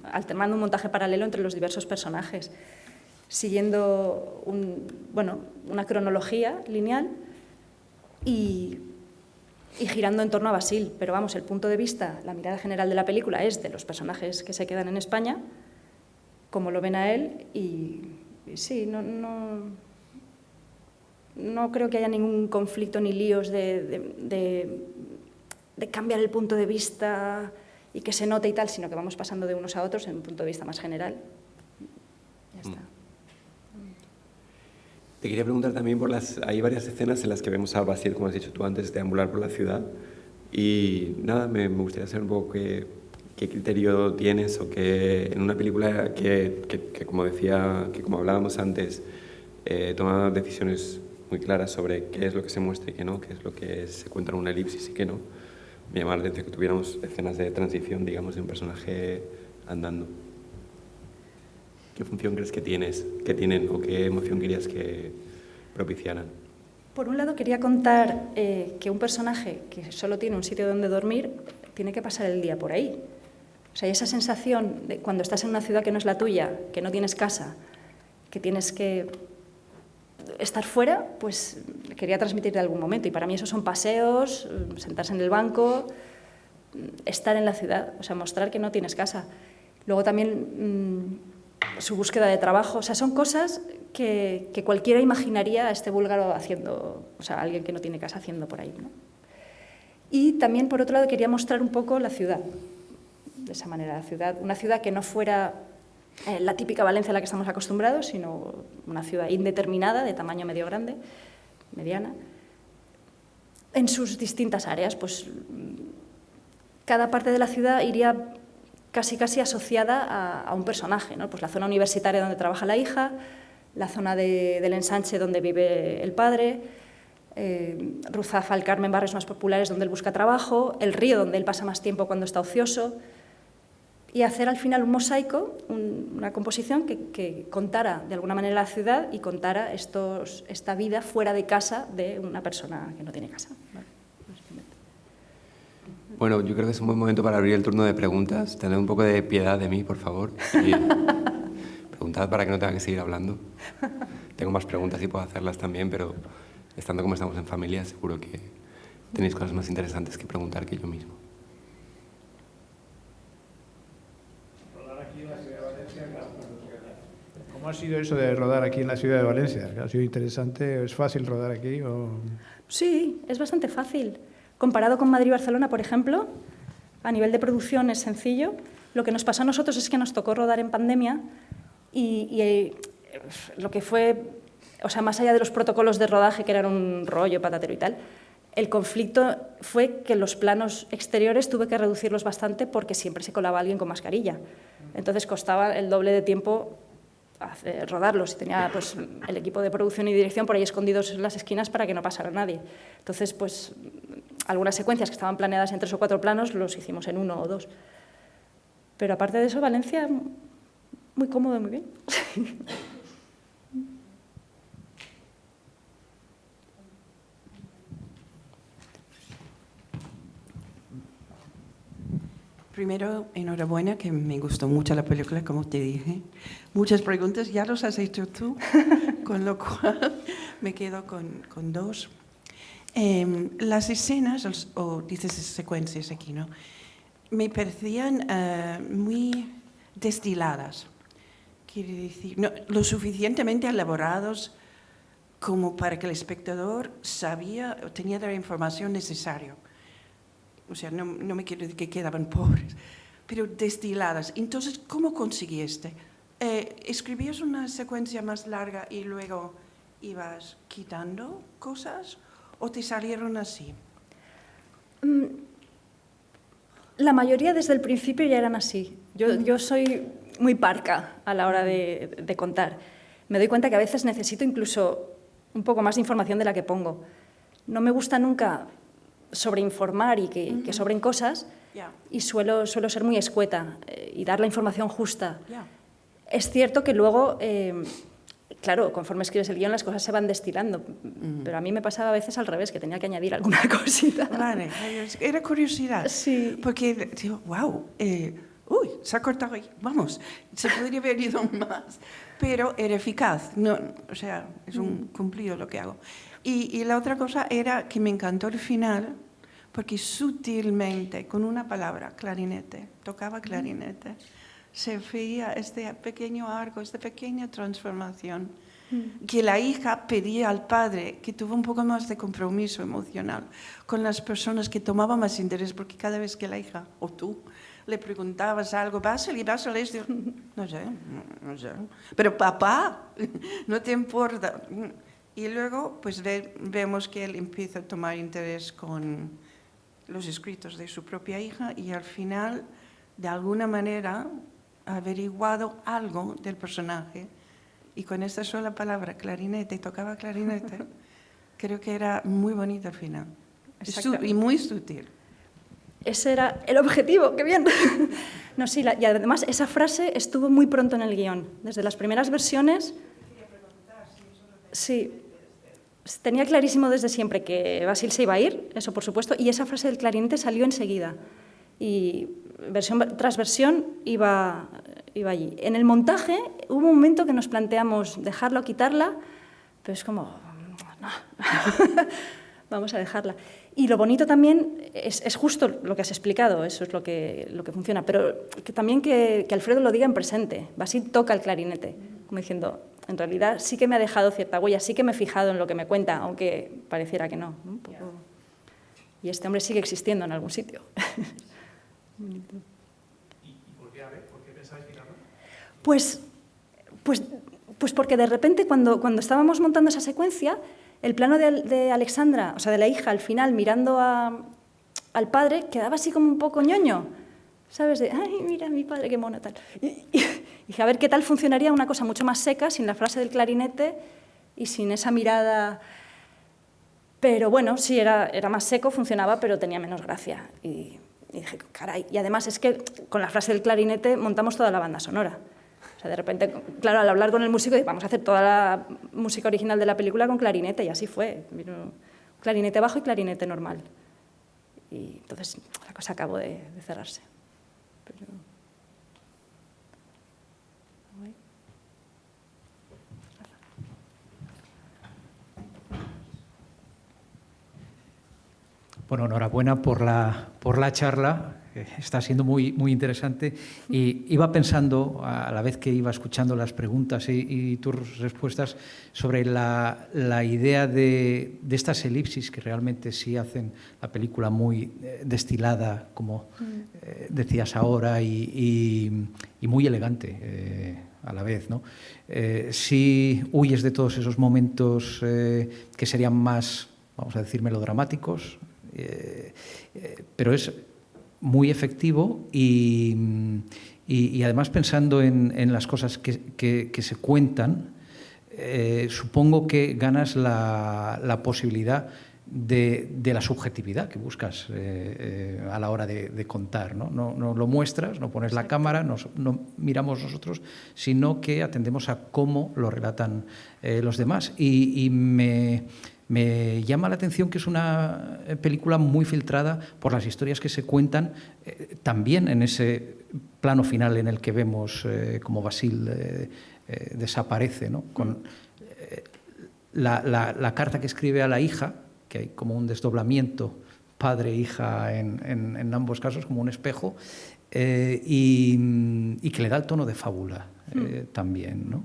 [SPEAKER 2] alternando un montaje paralelo entre los diversos personajes, siguiendo una cronología lineal y girando en torno a Basil. Pero vamos, el punto de vista, la mirada general de la película es de los personajes que se quedan en España, como lo ven a él, y sí, no creo que haya ningún conflicto ni líos de cambiar el punto de vista y que se note y tal, sino que vamos pasando de unos a otros en un punto de vista más general. Ya está.
[SPEAKER 1] Te quería preguntar también hay varias escenas en las que vemos a Basil, como has dicho tú antes, deambular por la ciudad, y nada, me gustaría saber un poco qué criterio tienes, o que en una película que como decía, que como hablábamos antes, toma decisiones muy claras sobre qué es lo que se muestra y qué no, qué es lo que se cuenta en una elipsis y qué no. Me llama la atención que tuviéramos escenas de transición, digamos, de un personaje andando. ¿Qué función crees que tienen, o qué emoción querías que propiciaran.
[SPEAKER 2] Por un lado, quería contar que un personaje que solo tiene un sitio donde dormir tiene que pasar el día por ahí. O sea, esa sensación de cuando estás en una ciudad que no es la tuya, que no tienes casa, que tienes que estar fuera, pues quería transmitir de algún momento. Y para mí eso son paseos, sentarse en el banco, estar en la ciudad, o sea, mostrar que no tienes casa. Luego también su búsqueda de trabajo, o sea, son cosas que cualquiera imaginaría a este búlgaro haciendo, o sea, alguien que no tiene casa haciendo por ahí, ¿no? Y también, por otro lado, quería mostrar un poco la ciudad, de esa manera, la ciudad, una ciudad que no fuera la típica Valencia a la que estamos acostumbrados, sino una ciudad indeterminada, de tamaño medio grande, mediana, en sus distintas áreas. Pues cada parte de la ciudad iría casi asociada a un personaje, ¿no? Pues la zona universitaria donde trabaja la hija, la zona del ensanche donde vive el padre, Ruzafa, el Carmen, barrios más populares donde él busca trabajo, el río donde él pasa más tiempo cuando está ocioso, y hacer al final un mosaico, una composición que contara de alguna manera la ciudad y contara esta vida fuera de casa de una persona que no tiene casa.
[SPEAKER 1] Bueno, yo creo que es un buen momento para abrir el turno de preguntas. Tened un poco de piedad de mí, por favor. Y preguntad para que no tenga que seguir hablando. Tengo más preguntas y puedo hacerlas también, pero estando como estamos en familia, seguro que tenéis cosas más interesantes que preguntar que yo mismo.
[SPEAKER 3] Rodar aquí en la ciudad de Valencia, ¿cómo ha sido eso de rodar aquí en la ciudad de Valencia? ¿Ha sido interesante? ¿Es fácil rodar aquí?
[SPEAKER 2] Sí, es bastante fácil. Comparado con Madrid y Barcelona, por ejemplo, a nivel de producción es sencillo. Lo que nos pasó a nosotros es que nos tocó rodar en pandemia y lo que fue, o sea, más allá de los protocolos de rodaje, que eran un rollo patatero y tal, el conflicto fue que los planos exteriores tuve que reducirlos bastante porque siempre se colaba alguien con mascarilla. Entonces costaba el doble de tiempo rodarlos y tenía pues, el equipo de producción y dirección por ahí escondidos en las esquinas para que no pasara nadie. Entonces, pues, algunas secuencias que estaban planeadas en 3 o 4 planos los hicimos en 1 o 2. Pero aparte de eso, Valencia, muy cómodo, muy bien.
[SPEAKER 4] Primero, enhorabuena, que me gustó mucho la película, como te dije. Muchas preguntas ya los has hecho tú, con lo cual me quedo con 2. Las escenas, o dices secuencias aquí, ¿no? Me parecían muy destiladas. Quiere decir, no, lo suficientemente elaborados como para que el espectador sabía o tenía la información necesaria. O sea, no me quiero decir que quedaban pobres, pero destiladas. Entonces, ¿cómo conseguiste? ¿Escribías una secuencia más larga y luego ibas quitando cosas o te salieron así?
[SPEAKER 2] La mayoría desde el principio ya eran así. Yo soy muy parca a la hora de contar. Me doy cuenta que a veces necesito incluso un poco más de información de la que pongo. No me gusta nunca sobreinformar y que sobren cosas, y suelo ser muy escueta y dar la información justa. Es cierto que luego, claro, conforme escribes el guión las cosas se van destilando, pero a mí me pasaba a veces al revés, que tenía que añadir alguna cosita.
[SPEAKER 4] Vale, era curiosidad,
[SPEAKER 2] sí.
[SPEAKER 4] Porque digo, wow, uy, se ha cortado ahí, vamos, se podría haber ido más, pero era eficaz, no, o sea, es un cumplido lo que hago. Y la otra cosa era que me encantó el final, porque sutilmente, con una palabra, clarinete, tocaba clarinete, se veía este pequeño arco, esta pequeña transformación, que la hija pedía al padre que tuvo un poco más de compromiso emocional con las personas, que tomaba más interés, porque cada vez que la hija, o tú, le preguntabas algo, Vasily, no sé, pero papá, no te importa. Y luego pues vemos que él empieza a tomar interés con los escritos de su propia hija y al final, de alguna manera, ha averiguado algo del personaje. Y con esta sola palabra, clarinete, tocaba clarinete, creo que era muy bonito al final. Y muy sutil.
[SPEAKER 2] Ese era el objetivo, qué bien. No, sí, y además esa frase estuvo muy pronto en el guión. Desde las primeras versiones. Sí. tenía clarísimo desde siempre que Basil se iba a ir, eso por supuesto, y esa frase del clarinete salió enseguida. Y versión tras versión iba allí. En el montaje hubo un momento que nos planteamos dejarla o quitarla, pero es como, no, vamos a dejarla. Y lo bonito también es justo lo que has explicado, eso es lo que funciona, pero que también que Alfredo lo diga en presente. Basil toca el clarinete, como diciendo, en realidad sí que me ha dejado cierta huella, sí que me he fijado en lo que me cuenta, aunque pareciera que no. Un poco. Y este hombre sigue existiendo en algún sitio.
[SPEAKER 3] ¿Y por qué, por qué pensáis quitarlo?
[SPEAKER 2] Pues porque de repente cuando estábamos montando esa secuencia, el plano de Alexandra, o sea, de la hija, al final, mirando al padre, quedaba así como un poco ñoño, ¿sabes? De, ay, mira, mi padre, qué mono, tal. Y dije, a ver qué tal funcionaría una cosa mucho más seca, sin la frase del clarinete y sin esa mirada. Pero bueno, sí, era más seco, funcionaba, pero tenía menos gracia. Y dije, caray, y además es que con la frase del clarinete montamos toda la banda sonora. O sea, de repente, claro, al hablar con el músico, vamos a hacer toda la música original de la película con clarinete, y así fue. Vino clarinete bajo y clarinete normal. Y entonces la cosa acabó de cerrarse. Pero...
[SPEAKER 5] Bueno, enhorabuena por la charla. Está siendo muy, muy interesante. Y iba pensando, a la vez que iba escuchando las preguntas y tus respuestas, sobre la idea de estas elipsis que realmente sí hacen la película muy destilada, como decías ahora, y muy elegante a la vez, ¿no? Si huyes de todos esos momentos que serían más, vamos a decir, melodramáticos, pero es muy efectivo y además pensando en las cosas que se cuentan, supongo que ganas la posibilidad de la subjetividad que buscas a la hora de contar, ¿no? No lo muestras, no pones la cámara, no miramos nosotros, sino que atendemos a cómo lo relatan los demás. Y me llama la atención que es una película muy filtrada por las historias que se cuentan, también en ese plano final en el que vemos cómo Basil desaparece, ¿no? Con la carta que escribe a la hija, que hay como un desdoblamiento padre-hija en ambos casos, como un espejo, y que le da el tono de fábula también, ¿no?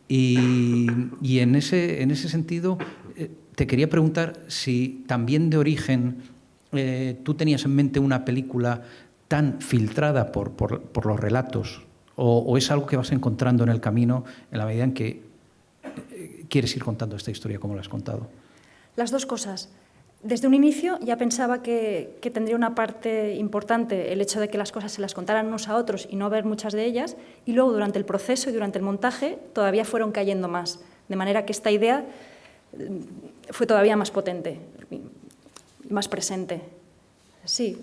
[SPEAKER 5] Y en ese sentido, te quería preguntar si también de origen tú tenías en mente una película tan filtrada por los relatos, o es algo que vas encontrando en el camino en la medida en que quieres ir contando esta historia como la has contado.
[SPEAKER 2] Las dos cosas. Desde un inicio ya pensaba que tendría una parte importante el hecho de que las cosas se las contaran unos a otros y no ver muchas de ellas, y luego durante el proceso y durante el montaje todavía fueron cayendo más, de manera que esta idea fue todavía más potente y más presente. Sí,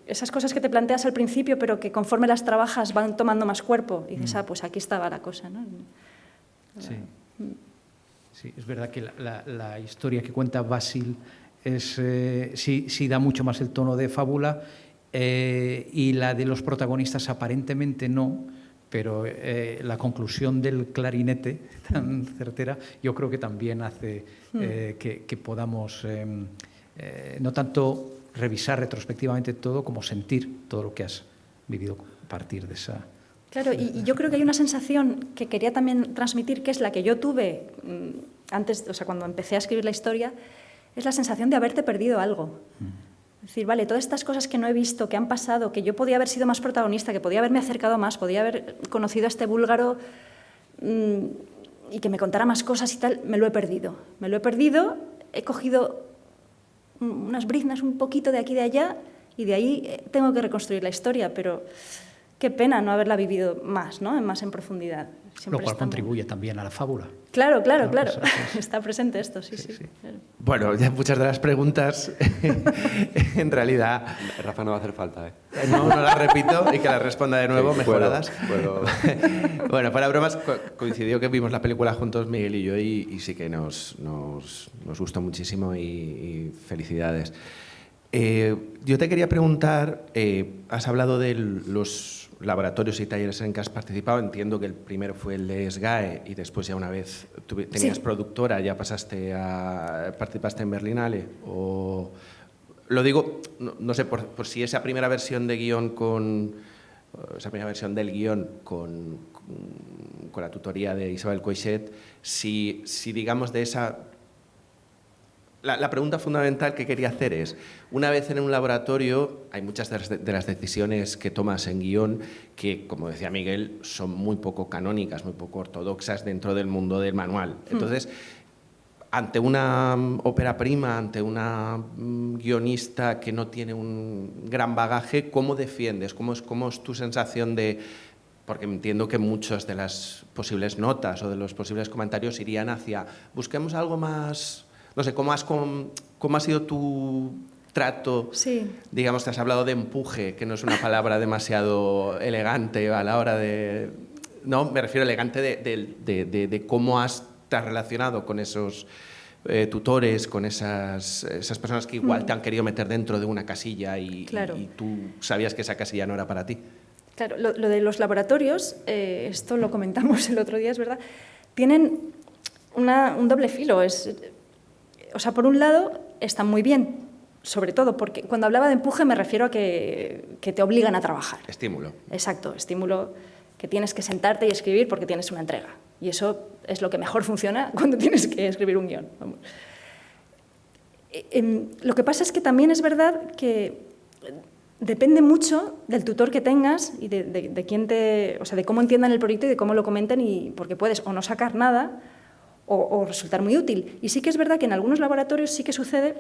[SPEAKER 2] esas cosas que te planteas al principio, pero que conforme las trabajas van tomando más cuerpo, y dices, pues aquí estaba la cosa, ¿no?
[SPEAKER 5] Sí. Sí, es verdad que la historia que cuenta Basil sí da mucho más el tono de fábula, y la de los protagonistas aparentemente no, pero la conclusión del clarinete tan certera yo creo que también hace que podamos no tanto revisar retrospectivamente todo como sentir todo lo que has vivido a partir de esa...
[SPEAKER 2] Claro, y yo creo que hay una sensación que quería también transmitir, que es la que yo tuve antes, o sea, cuando empecé a escribir la historia, es la sensación de haberte perdido algo. Es decir, vale, todas estas cosas que no he visto, que han pasado, que yo podía haber sido más protagonista, que podía haberme acercado más, podía haber conocido a este búlgaro y que me contara más cosas y tal, me lo he perdido. Me lo he perdido, he cogido unas briznas un poquito de aquí y de allá, y de ahí tengo que reconstruir la historia, pero qué pena no haberla vivido más, ¿no? Más en profundidad.
[SPEAKER 5] Lo cual contribuye también a la fábula.
[SPEAKER 2] Claro, claro,
[SPEAKER 5] ¿no?
[SPEAKER 2] claro.
[SPEAKER 5] Eso.
[SPEAKER 2] Está presente esto, sí. Claro.
[SPEAKER 6] Bueno, ya muchas de las preguntas, en realidad...
[SPEAKER 1] Rafa no va a hacer falta, ¿eh?
[SPEAKER 6] No las repito y que las responda de nuevo,
[SPEAKER 1] Sí,
[SPEAKER 6] mejoradas.
[SPEAKER 1] puedo.
[SPEAKER 6] Bueno, para bromas, coincidió que vimos la película juntos, Miguel y yo, y sí que nos gustó muchísimo y felicidades. Yo te quería preguntar, has hablado de los laboratorios y talleres en que has participado. Entiendo que el primero fue el de SGAE y después ya una vez tenías productora, ya participaste en Berlinale. O, lo digo, no sé, por si esa primera versión de guión esa primera versión del guión con la tutoría de Isabel Coixet, si digamos de esa... La pregunta fundamental que quería hacer es, una vez en un laboratorio, hay muchas de las decisiones que tomas en guión que, como decía Miguel, son muy poco canónicas, muy poco ortodoxas dentro del mundo del manual. Entonces, ante una ópera prima, ante una guionista que no tiene un gran bagaje, ¿cómo defiendes? ¿Cómo es tu sensación de...? Porque entiendo que muchas de las posibles notas o de los posibles comentarios irían hacia busquemos algo más... No sé, ¿cómo ha sido tu trato?
[SPEAKER 2] Sí.
[SPEAKER 6] Digamos, te has hablado de empuje, que no es una palabra demasiado elegante a la hora de... No, me refiero elegante de cómo te has relacionado con esos tutores, con esas personas que igual te han querido meter dentro de una casilla
[SPEAKER 2] Claro.
[SPEAKER 6] y tú sabías que esa casilla no era para ti.
[SPEAKER 2] Claro, lo de los laboratorios, esto lo comentamos el otro día, es verdad, tienen un doble filo. O sea, por un lado, están muy bien, sobre todo porque cuando hablaba de empuje me refiero a que te obligan a trabajar.
[SPEAKER 6] Estímulo.
[SPEAKER 2] Exacto, estímulo que tienes que sentarte y escribir porque tienes una entrega. Y eso es lo que mejor funciona cuando tienes que escribir un guión. Vamos. Lo que pasa es que también es verdad que depende mucho del tutor que tengas y de quién o sea, de cómo entiendan el proyecto y de cómo lo comenten, porque puedes o no sacar nada o resultar muy útil. Y sí que es verdad que en algunos laboratorios sí que sucede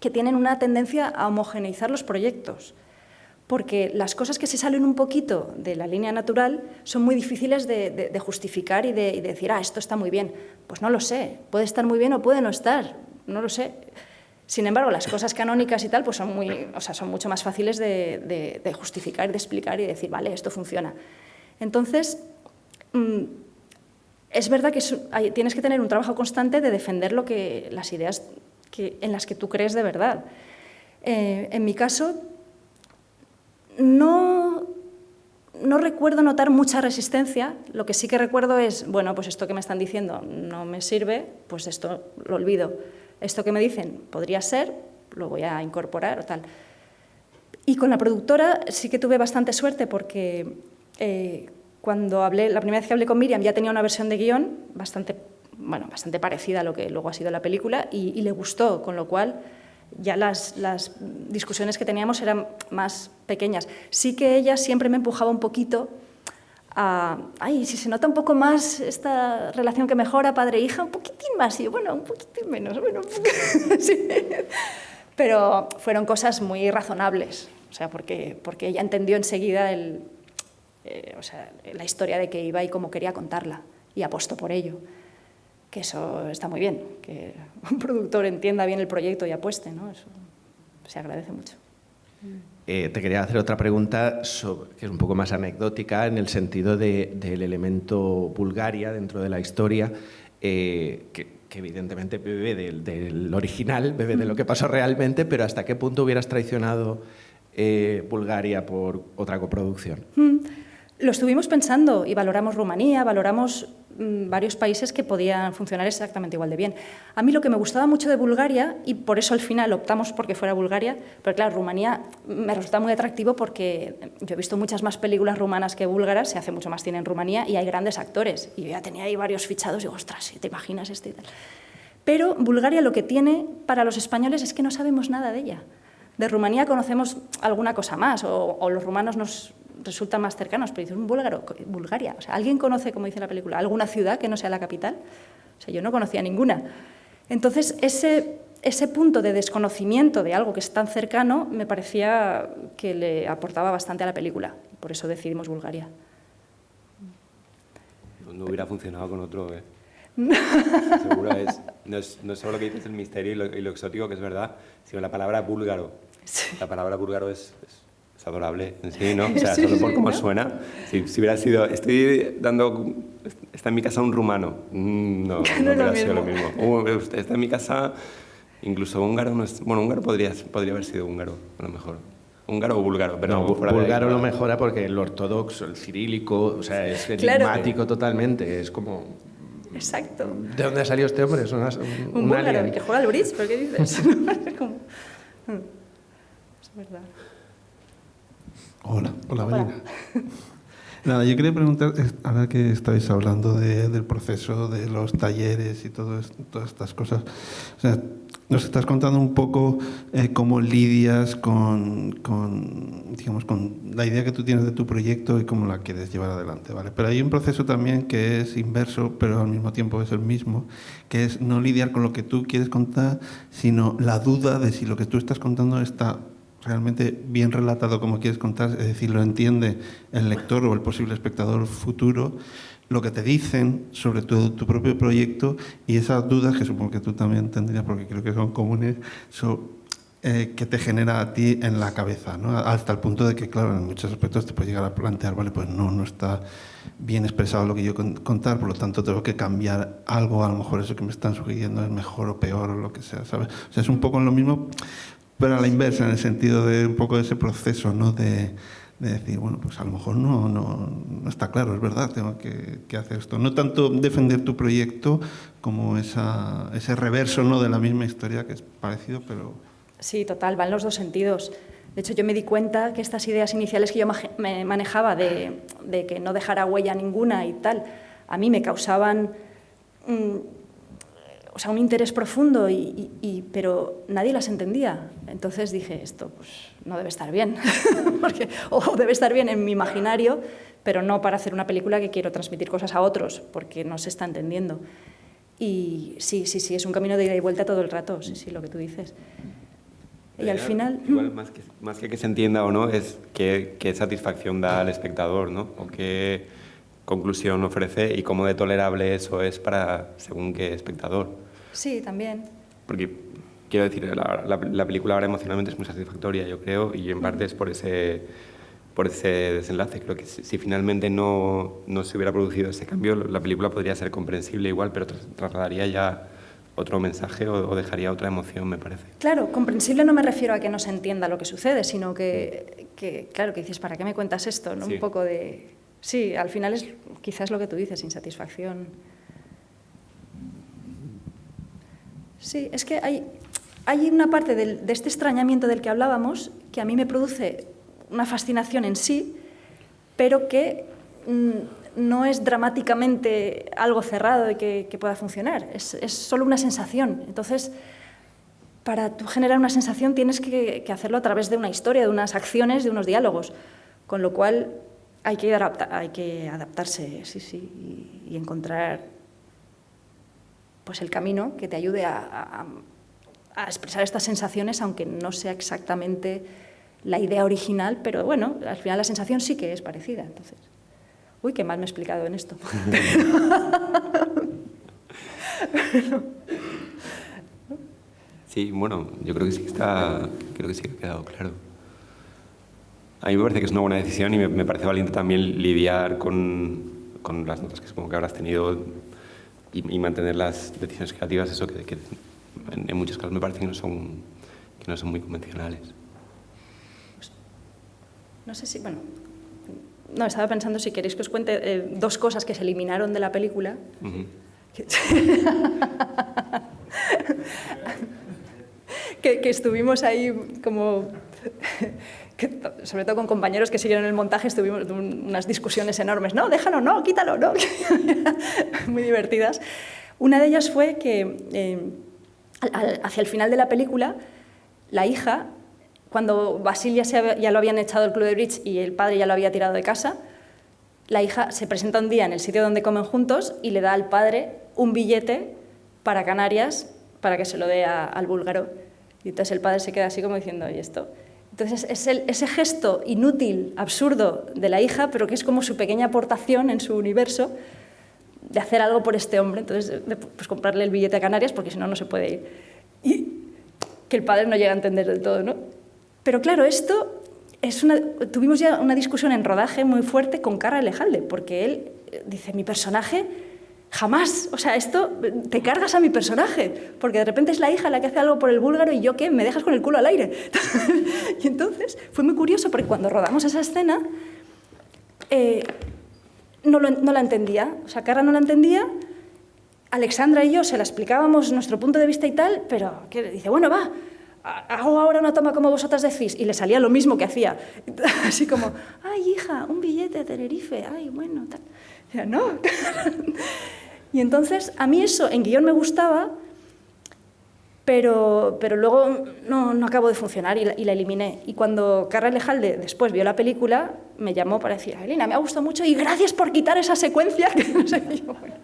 [SPEAKER 2] que tienen una tendencia a homogeneizar los proyectos, porque las cosas que se salen un poquito de la línea natural son muy difíciles de justificar y de decir, esto está muy bien. Pues no lo sé, puede estar muy bien o puede no estar, no lo sé. Sin embargo, las cosas canónicas y tal pues son mucho más fáciles de justificar, de explicar y de decir, vale, esto funciona. Entonces, es verdad que tienes que tener un trabajo constante de defender las ideas en las que tú crees de verdad. En mi caso, no recuerdo notar mucha resistencia. Lo que sí que recuerdo es, bueno, pues esto que me están diciendo no me sirve, pues esto lo olvido. Esto que me dicen podría ser, lo voy a incorporar o tal. Y con la productora sí que tuve bastante suerte porque la primera vez que hablé con Miriam ya tenía una versión de guión bastante parecida a lo que luego ha sido la película y le gustó, con lo cual ya las discusiones que teníamos eran más pequeñas. Sí que ella siempre me empujaba un poquito si se nota un poco más esta relación que mejora padre-hija, un poquitín más, y yo, bueno, un poquitín menos, bueno, un poquitín, sí. Pero fueron cosas muy razonables, o sea, porque ella entendió enseguida la historia de que iba y cómo quería contarla, y apostó por ello. Que eso está muy bien, que un productor entienda bien el proyecto y apueste, ¿no? Eso se agradece mucho.
[SPEAKER 6] Te quería hacer otra pregunta que es un poco más anecdótica en el sentido del elemento Bulgaria dentro de la historia, que evidentemente bebe del original, bebe de lo que pasó realmente, pero ¿hasta qué punto hubieras traicionado Bulgaria por otra coproducción?
[SPEAKER 2] Lo estuvimos pensando y valoramos Rumanía, valoramos varios países que podían funcionar exactamente igual de bien. A mí lo que me gustaba mucho de Bulgaria, y por eso al final optamos porque fuera Bulgaria, pero claro, Rumanía me resulta muy atractivo porque yo he visto muchas más películas rumanas que búlgaras, se hace mucho más cine en Rumanía y hay grandes actores. Y yo ya tenía ahí varios fichados y digo, ostras, ¿te imaginas este y tal? Pero Bulgaria lo que tiene para los españoles es que no sabemos nada de ella. De Rumanía conocemos alguna cosa más, o los rumanos nos resultan más cercanos, pero dices, un búlgaro, Bulgaria. O sea, ¿alguien conoce, como dice la película, alguna ciudad que no sea la capital? O sea, yo no conocía ninguna. Entonces, ese punto de desconocimiento de algo que es tan cercano me parecía que le aportaba bastante a la película. Por eso decidimos Bulgaria.
[SPEAKER 1] No hubiera funcionado con otro, ¿eh? Seguro no es solo lo que dices el misterio y lo exótico, que es verdad, sino la palabra búlgaro.
[SPEAKER 2] Sí.
[SPEAKER 1] La palabra búlgaro es adorable en sí, ¿no? O sea,
[SPEAKER 2] Sí,
[SPEAKER 1] solo por
[SPEAKER 2] sí,
[SPEAKER 1] cómo
[SPEAKER 2] ¿no?
[SPEAKER 1] suena. Si hubiera sido, está en mi casa un rumano, no
[SPEAKER 2] es lo
[SPEAKER 1] hubiera sido lo
[SPEAKER 2] mismo.
[SPEAKER 1] mismo. Está en mi casa, incluso húngaro, bueno, húngaro podría haber sido húngaro, a lo mejor. Húngaro o búlgaro, pero
[SPEAKER 6] No,
[SPEAKER 1] fuera de ahí.
[SPEAKER 6] búlgaro lo mejora porque el ortodoxo, el cirílico, o sea, es
[SPEAKER 2] Claro.
[SPEAKER 6] enigmático totalmente. Es como,
[SPEAKER 2] Exacto.
[SPEAKER 6] ¿de dónde ha salido este hombre? Es un
[SPEAKER 2] Búlgaro
[SPEAKER 6] alien.
[SPEAKER 2] que juega al bridge, ¿pero qué dices? Es como... Es verdad.
[SPEAKER 7] Hola, Belina. Nada, yo quería preguntar, ahora que estáis hablando del proceso, de los talleres y todas estas cosas, o sea, nos estás contando un poco cómo lidias con la idea que tú tienes de tu proyecto y cómo la quieres llevar adelante, ¿vale? Pero hay un proceso también que es inverso, pero al mismo tiempo es el mismo, que es no lidiar con lo que tú quieres contar, sino la duda de si lo que tú estás contando está realmente bien relatado como quieres contar, es decir, lo entiende el lector o el posible espectador futuro, lo que te dicen sobre tu propio proyecto y esas dudas que supongo que tú también tendrías, porque creo que son comunes, que te genera a ti en la cabeza, ¿no? Hasta el punto de que, claro, en muchos aspectos te puedes llegar a plantear, vale, pues no está bien expresado lo que yo contar, por lo tanto tengo que cambiar algo, a lo mejor eso que me están sugiriendo es mejor o peor o lo que sea, ¿sabes? O sea, es un poco lo mismo, pero a la inversa, en el sentido de un poco de ese proceso, ¿no? De decir, bueno, pues a lo mejor no está claro, es verdad, tengo que hacer esto. No tanto defender tu proyecto como ese reverso, ¿no? De la misma historia, que es parecido, pero...
[SPEAKER 2] Sí, total, va en los dos sentidos. De hecho, yo me di cuenta que estas ideas iniciales que yo me manejaba de que no dejara huella ninguna y tal, a mí me causaban un interés profundo, pero nadie las entendía. Entonces dije, esto pues, no debe estar bien, o debe estar bien en mi imaginario, pero no para hacer una película que quiero transmitir cosas a otros, porque no se está entendiendo. Y sí, es un camino de ida y vuelta todo el rato, sí, lo que tú dices. Y al final...
[SPEAKER 1] Igual, más que se entienda o no, es qué satisfacción da al espectador, ¿no? O qué conclusión ofrece y cómo de tolerable eso es para según qué espectador.
[SPEAKER 2] Sí, también.
[SPEAKER 1] Porque, quiero decir, la película ahora emocionalmente es muy satisfactoria, yo creo, y en parte es por ese desenlace. Creo que si finalmente no se hubiera producido ese cambio, la película podría ser comprensible igual, pero trasladaría ya otro mensaje o dejaría otra emoción, me parece.
[SPEAKER 2] Claro, comprensible no me refiero a que no se entienda lo que sucede, sino que claro, que dices, ¿para qué me cuentas esto? ¿No?
[SPEAKER 1] Sí.
[SPEAKER 2] Un poco de... Sí, al final es quizás lo que tú dices, insatisfacción. Sí, es que hay una parte de este extrañamiento del que hablábamos que a mí me produce una fascinación en sí, pero que no es dramáticamente algo cerrado y que pueda funcionar, es solo una sensación. Entonces, para tú generar una sensación tienes que hacerlo a través de una historia, de unas acciones, de unos diálogos, con lo cual hay que adaptarse, sí, y encontrar pues, el camino que te ayude a expresar estas sensaciones, aunque no sea exactamente la idea original, pero bueno, al final la sensación sí que es parecida. Entonces, uy, qué mal me he explicado en esto.
[SPEAKER 1] Sí, bueno, yo creo que sí que ha quedado claro. A mí me parece que es una buena decisión y me parece valiente también lidiar con las notas que supongo que habrás tenido y mantener las decisiones creativas, eso que en muchos casos me parece que no son muy convencionales.
[SPEAKER 2] No sé si, bueno, no, estaba pensando si queréis que os cuente dos cosas que se eliminaron de la película.
[SPEAKER 1] Uh-huh.
[SPEAKER 2] que estuvimos ahí como... sobre todo con compañeros que siguieron el montaje, estuvimos unas discusiones enormes. No, déjalo, no, quítalo, no. Muy divertidas. Una de ellas fue que hacia el final de la película, la hija, cuando Basil ya lo habían echado del club de bridge y el padre ya lo había tirado de casa, la hija se presenta un día en el sitio donde comen juntos y le da al padre un billete para Canarias para que se lo dé al búlgaro. Y entonces el padre se queda así como diciendo, ¿y esto? Entonces es ese gesto inútil, absurdo de la hija, pero que es como su pequeña aportación en su universo de hacer algo por este hombre. Entonces, pues comprarle el billete a Canarias, porque si no, no se puede ir. Y que el padre no llega a entender del todo, ¿no? Pero claro, esto tuvimos ya una discusión en rodaje muy fuerte con Carra Elejalde, porque él dice, mi personaje jamás, o sea, esto, te cargas a mi personaje, porque de repente es la hija la que hace algo por el búlgaro y yo, ¿qué? Me dejas con el culo al aire. Y entonces fue muy curioso, porque cuando rodamos esa escena, no la entendía, o sea, Carra no la entendía, Alexandra y yo se la explicábamos nuestro punto de vista y tal, pero que dice, bueno, va, hago ahora una toma como vosotras decís, y le salía lo mismo que hacía, así como, ay, hija, un billete de Tenerife, ay, bueno, tal. Y yo, no. Y entonces, a mí eso en guión me gustaba, pero luego no acabó de funcionar y la eliminé. Y cuando Carra Elejalde después vio la película, me llamó para decir, Elena, me ha gustado mucho y gracias por quitar esa secuencia. Que no sé, yo, bueno,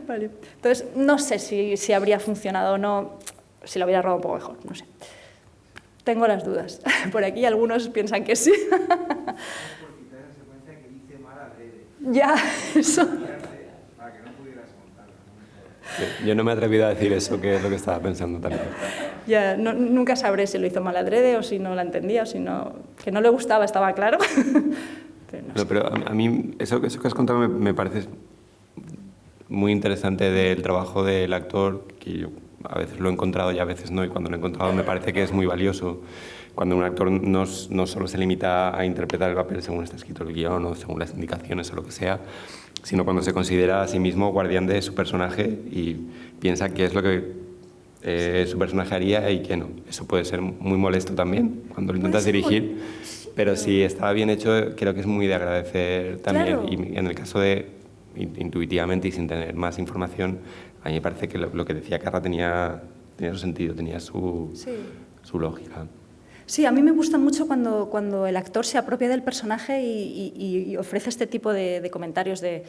[SPEAKER 2] vale. Entonces, no sé si habría funcionado o no, si lo hubiera rodado un poco mejor, no sé. Tengo las dudas. Por aquí algunos piensan que sí. Ya, eso.
[SPEAKER 1] Yo no me he atrevido a decir eso, que es lo que estaba pensando también.
[SPEAKER 2] Ya, nunca sabré si lo hizo mal adrede o si no la entendía o si no... Que no le gustaba, estaba claro. Pero, no sé.
[SPEAKER 1] Pero a mí eso que has contado me parece muy interesante del trabajo del actor, que yo a veces lo he encontrado y a veces no, y cuando lo he encontrado me parece que es muy valioso. Cuando un actor no solo se limita a interpretar el papel según está escrito el guión o según las indicaciones o lo que sea, sino cuando se considera a sí mismo guardián de su personaje y piensa qué es lo que su personaje haría y qué no. Eso puede ser muy molesto también cuando lo intentas dirigir, pero si está bien hecho creo que es muy de agradecer también.
[SPEAKER 2] Claro.
[SPEAKER 1] Y en el caso de intuitivamente y sin tener más información, a mí me parece que lo que decía Carra tenía su sentido, tenía su lógica.
[SPEAKER 2] Sí, a mí me gusta mucho cuando el actor se apropia del personaje y ofrece este tipo de comentarios de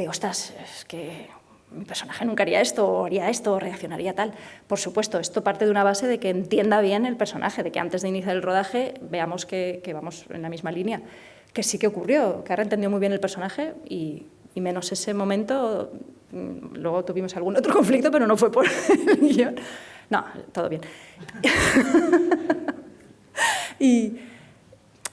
[SPEAKER 2] ostras, es que mi personaje nunca haría esto, o haría esto, o reaccionaría tal. Por supuesto, esto parte de una base de que entienda bien el personaje, de que antes de iniciar el rodaje veamos que vamos en la misma línea. Que sí que ocurrió, Carra entendió muy bien el personaje y menos ese momento, luego tuvimos algún otro conflicto, pero no fue por el guión. No, todo bien.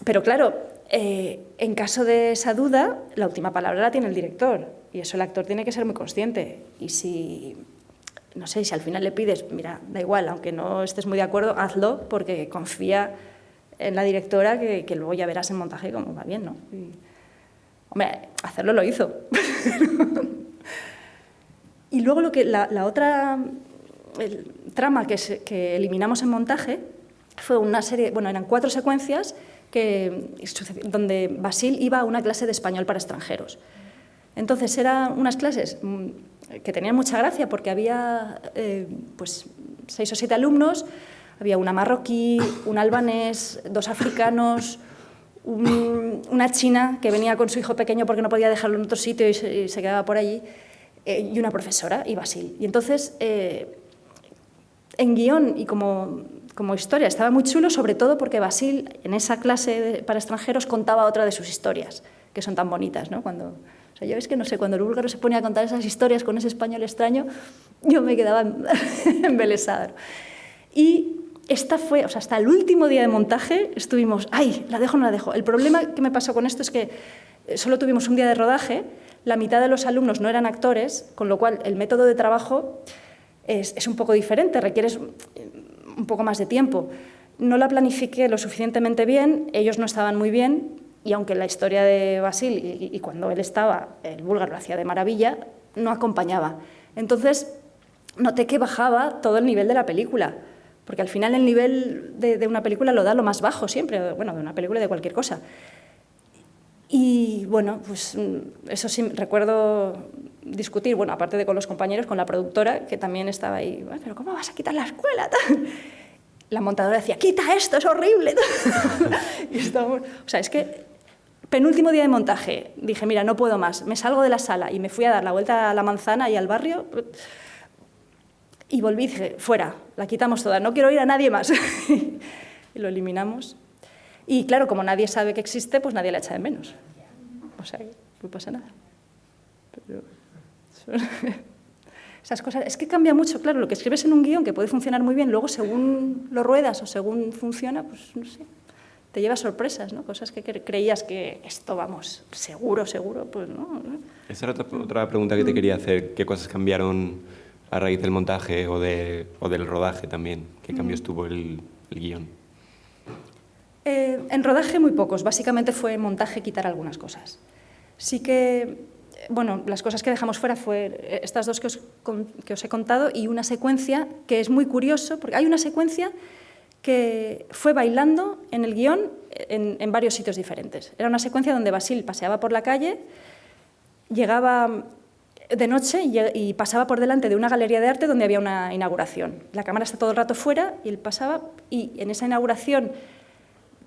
[SPEAKER 2] Pero claro, en caso de esa duda, la última palabra la tiene el director y eso el actor tiene que ser muy consciente. Y si, no sé, si al final le pides, mira, da igual, aunque no estés muy de acuerdo, hazlo porque confía en la directora que luego ya verás en montaje cómo va bien, ¿no? Y, hombre, hacerlo lo hizo. Y luego la otra trama que eliminamos en montaje fue una serie, bueno, eran 4 secuencias donde Basil iba a una clase de español para extranjeros. Entonces eran unas clases que tenían mucha gracia porque había pues 6 o 7 alumnos, había una marroquí, un albanés, 2 africanos, una china que venía con su hijo pequeño porque no podía dejarlo en otro sitio y se quedaba por allí, y una profesora, y Basil. Y entonces, en guión y como historia estaba muy chulo, sobre todo porque Basil, en esa clase para extranjeros, contaba otra de sus historias, que son tan bonitas, ¿no? O sea, yo es que no sé, cuando el búlgaro se ponía a contar esas historias con ese español extraño, yo me quedaba embelesada. Y esta fue, o sea, hasta el último día de montaje estuvimos, ay, la dejo o no la dejo. El problema que me pasó con esto es que solo tuvimos un día de rodaje, la mitad de los alumnos no eran actores, con lo cual el método de trabajo es un poco diferente, requieres un poco más de tiempo. No la planifiqué lo suficientemente bien, ellos no estaban muy bien, y aunque la historia de Basil y cuando él estaba, el búlgaro lo hacía de maravilla, no acompañaba. Entonces, noté que bajaba todo el nivel de la película, porque al final el nivel de una película lo da lo más bajo siempre, bueno, de una película de cualquier cosa. Y bueno, pues eso sí, recuerdo discutir, bueno, aparte de con los compañeros, con la productora, que también estaba ahí, ¿pero cómo vas a quitar la escuela? La montadora decía, quita esto, es horrible. Y estábamos, o sea, es que penúltimo día de montaje, dije, mira, no puedo más, me salgo de la sala y me fui a dar la vuelta a la manzana y al barrio y volví y dije, fuera, la quitamos toda, no quiero ir a nadie más. y lo eliminamos. Y claro, como nadie sabe que existe, pues nadie la echa de menos. O sea, no pasa nada. Pero esas cosas, es que cambia mucho, claro, lo que escribes en un guión que puede funcionar muy bien, luego según lo ruedas o según funciona, pues no sé, te lleva sorpresas, ¿no? Cosas que creías que esto, vamos, seguro, pues no.
[SPEAKER 1] Esa era otra pregunta que te quería hacer. ¿Qué cosas cambiaron a raíz del montaje o del rodaje también? ¿Qué cambios tuvo el guión?
[SPEAKER 2] En rodaje muy pocos, básicamente fue montaje quitar algunas cosas. Sí que, bueno, las cosas que dejamos fuera fue estas dos que os he contado y una secuencia que es muy curioso, porque hay una secuencia que fue bailando en el guión en varios sitios diferentes. Era una secuencia donde Basil paseaba por la calle, llegaba de noche y pasaba por delante de una galería de arte donde había una inauguración. La cámara está todo el rato fuera y él pasaba y en esa inauguración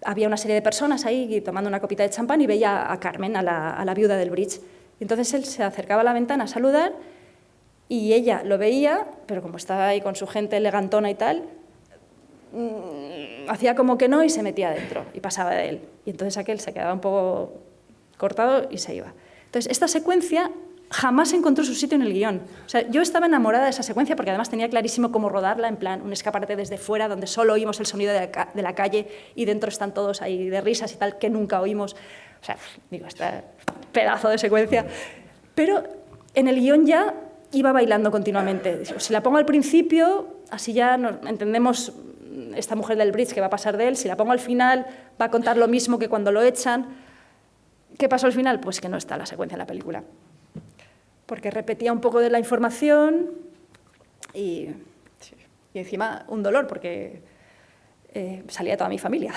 [SPEAKER 2] había una serie de personas ahí tomando una copita de champán y veía a Carmen, a la viuda del Bridge. Y entonces él se acercaba a la ventana a saludar y ella lo veía, pero como estaba ahí con su gente elegantona y tal, hacía como que no y se metía dentro y pasaba de él. Y entonces aquel se quedaba un poco cortado y se iba. Entonces esta secuencia jamás encontró su sitio en el guión. O sea, yo estaba enamorada de esa secuencia porque además tenía clarísimo cómo rodarla, en plan un escaparate desde fuera donde solo oímos el sonido de la calle y dentro están todos ahí de risas y tal que nunca oímos. O sea, digo, este pedazo de secuencia. Pero en el guión ya iba bailando continuamente. Si la pongo al principio, así ya entendemos esta mujer del Bridge que va a pasar de él. Si la pongo al final, va a contar lo mismo que cuando lo echan. ¿Qué pasó al final? Pues que no está la secuencia en la película. Porque repetía un poco de la información y encima un dolor, porque salía toda mi familia.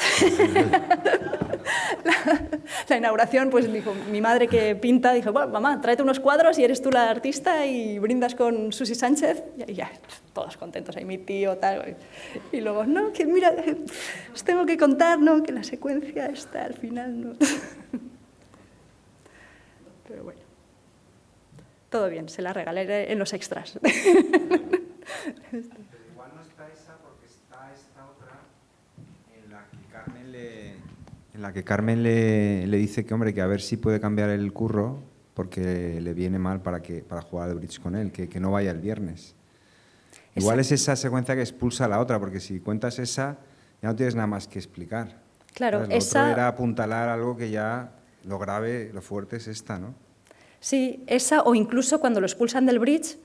[SPEAKER 2] La inauguración, pues dijo, mi madre que pinta, dijo, bueno, mamá, tráete unos cuadros y eres tú la artista y brindas con Susi Sánchez. Y ya, todos contentos, ahí mi tío, tal. Y luego, no, que mira, os tengo que contar, ¿no? Que la secuencia está al final, ¿no? Pero bueno. Todo bien, se la regalaré en los extras.
[SPEAKER 8] Pero igual no está esa porque está esta otra en la que Carmen le dice que, hombre, que a ver si puede cambiar el curro porque le viene mal para jugar al bridge con él, que no vaya el viernes. Igual es esa secuencia que expulsa a la otra, porque si cuentas esa ya no tienes nada más que explicar.
[SPEAKER 2] Claro,
[SPEAKER 8] lo otro era apuntalar algo que ya lo grave, lo fuerte es esta, ¿no?
[SPEAKER 2] Sí, esa o incluso cuando lo expulsan del bridge,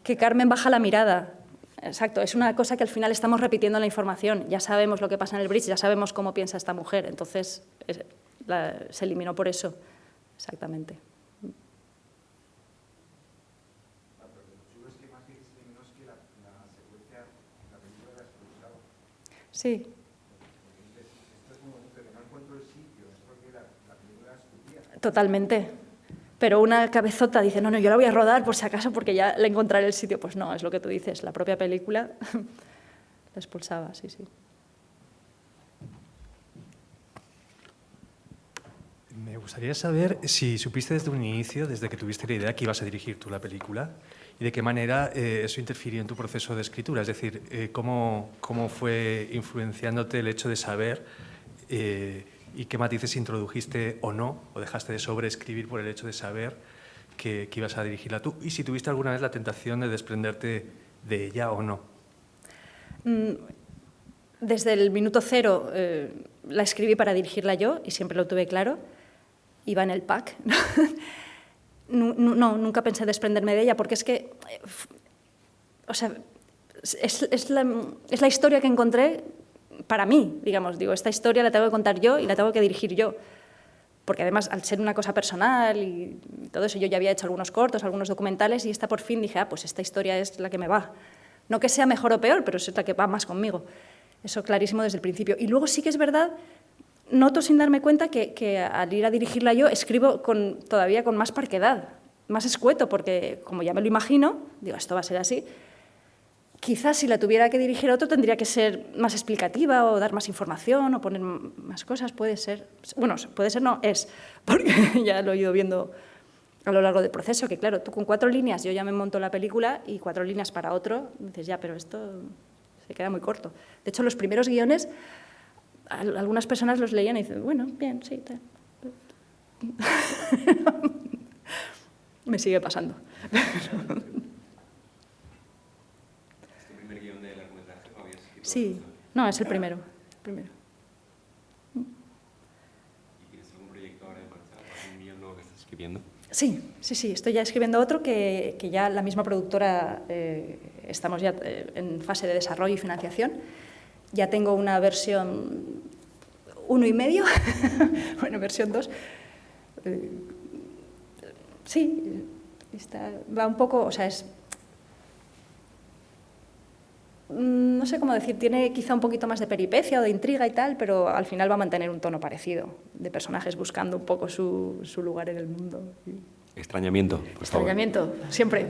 [SPEAKER 2] que Carmen baja la mirada. Exacto, es una cosa que al final estamos repitiendo en la información. Ya sabemos lo que pasa en el bridge, ya sabemos cómo piensa esta mujer. Entonces, se eliminó por eso. Exactamente. Sí. Totalmente. Pero una cabezota dice, no, yo la voy a rodar por si acaso porque ya le encontraré el sitio. Pues no, es lo que tú dices, la propia película la expulsaba, sí.
[SPEAKER 9] Me gustaría saber si supiste desde un inicio, desde que tuviste la idea, que ibas a dirigir tú la película y de qué manera eso interfirió en tu proceso de escritura. Es decir, cómo fue influenciándote el hecho de saber y qué matices introdujiste o no, o dejaste de sobreescribir por el hecho de saber que ibas a dirigirla tú, y si tuviste alguna vez la tentación de desprenderte de ella o no.
[SPEAKER 2] Desde el minuto cero la escribí para dirigirla yo, y siempre lo tuve claro, iba en el pack. No, nunca pensé desprenderme de ella, porque es que, o sea, es la historia que encontré para mí, digamos, digo, esta historia la tengo que contar yo y la tengo que dirigir yo, porque además, al ser una cosa personal y todo eso, yo ya había hecho algunos cortos, algunos documentales, y esta por fin dije, pues esta historia es la que me va. No que sea mejor o peor, pero es la que va más conmigo. Eso clarísimo desde el principio. Y luego sí que es verdad, noto sin darme cuenta que al ir a dirigirla yo, escribo todavía con más parquedad, más escueto, porque como ya me lo imagino, digo, esto va a ser así. Quizás si la tuviera que dirigir a otro tendría que ser más explicativa o dar más información o poner más cosas, puede ser. Bueno, puede ser no, es, porque ya lo he ido viendo a lo largo del proceso, que claro, tú con 4 líneas, yo ya me monto la película y 4 líneas para otro, dices, ya, pero esto se queda muy corto. De hecho, los primeros guiones, algunas personas los leían y dicen, bueno, bien, sí, tal. Me sigue pasando.
[SPEAKER 1] ¿Este primer guión de largometraje lo habías escrito?
[SPEAKER 2] Sí, no, es el primero.
[SPEAKER 1] ¿Y tienes algún proyecto ahora en marcha? ¿Algún guión nuevo que estás escribiendo?
[SPEAKER 2] Sí, estoy ya escribiendo otro que ya la misma productora, estamos ya en fase de desarrollo y financiación. Ya tengo una versión 1,5, bueno, versión 2. Sí, va un poco, o sea, no sé cómo decir, tiene quizá un poquito más de peripecia o de intriga y tal, pero al final va a mantener un tono parecido, de personajes buscando un poco su lugar en el mundo.
[SPEAKER 1] Extrañamiento, por favor.
[SPEAKER 2] Extrañamiento, siempre.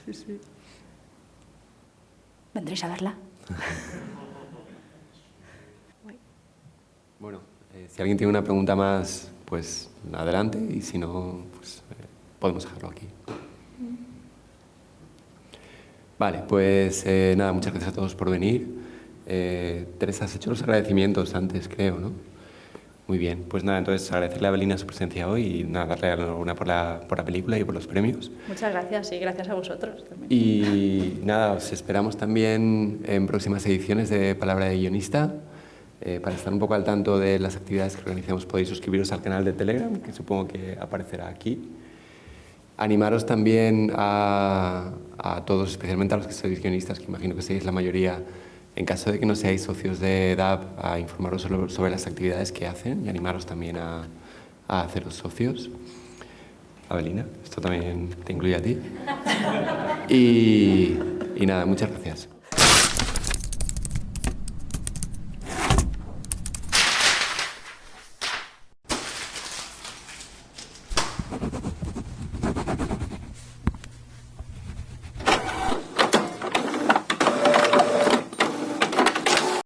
[SPEAKER 2] Sí. ¿Vendréis a verla?
[SPEAKER 1] Bueno, si alguien tiene una pregunta más, pues adelante, y si no, pues podemos dejarlo aquí. Vale, pues nada, muchas gracias a todos por venir. Teresa, has hecho los agradecimientos antes, creo, ¿no? Muy bien, pues nada, entonces agradecerle a Avelina su presencia hoy y nada, darle la enhorabuena por la película y por los premios.
[SPEAKER 2] Muchas gracias y gracias a vosotros también.
[SPEAKER 1] Y nada, os esperamos también en próximas ediciones de Palabra de Guionista. Para estar un poco al tanto de las actividades que organizamos podéis suscribiros al canal de Telegram, que supongo que aparecerá aquí. Animaros también a todos, especialmente a los que sois guionistas, que imagino que sois la mayoría, en caso de que no seáis socios de DAB, a informaros sobre las actividades que hacen y animaros también a haceros socios. Avelina, esto también te incluye a ti. Y nada, muchas gracias.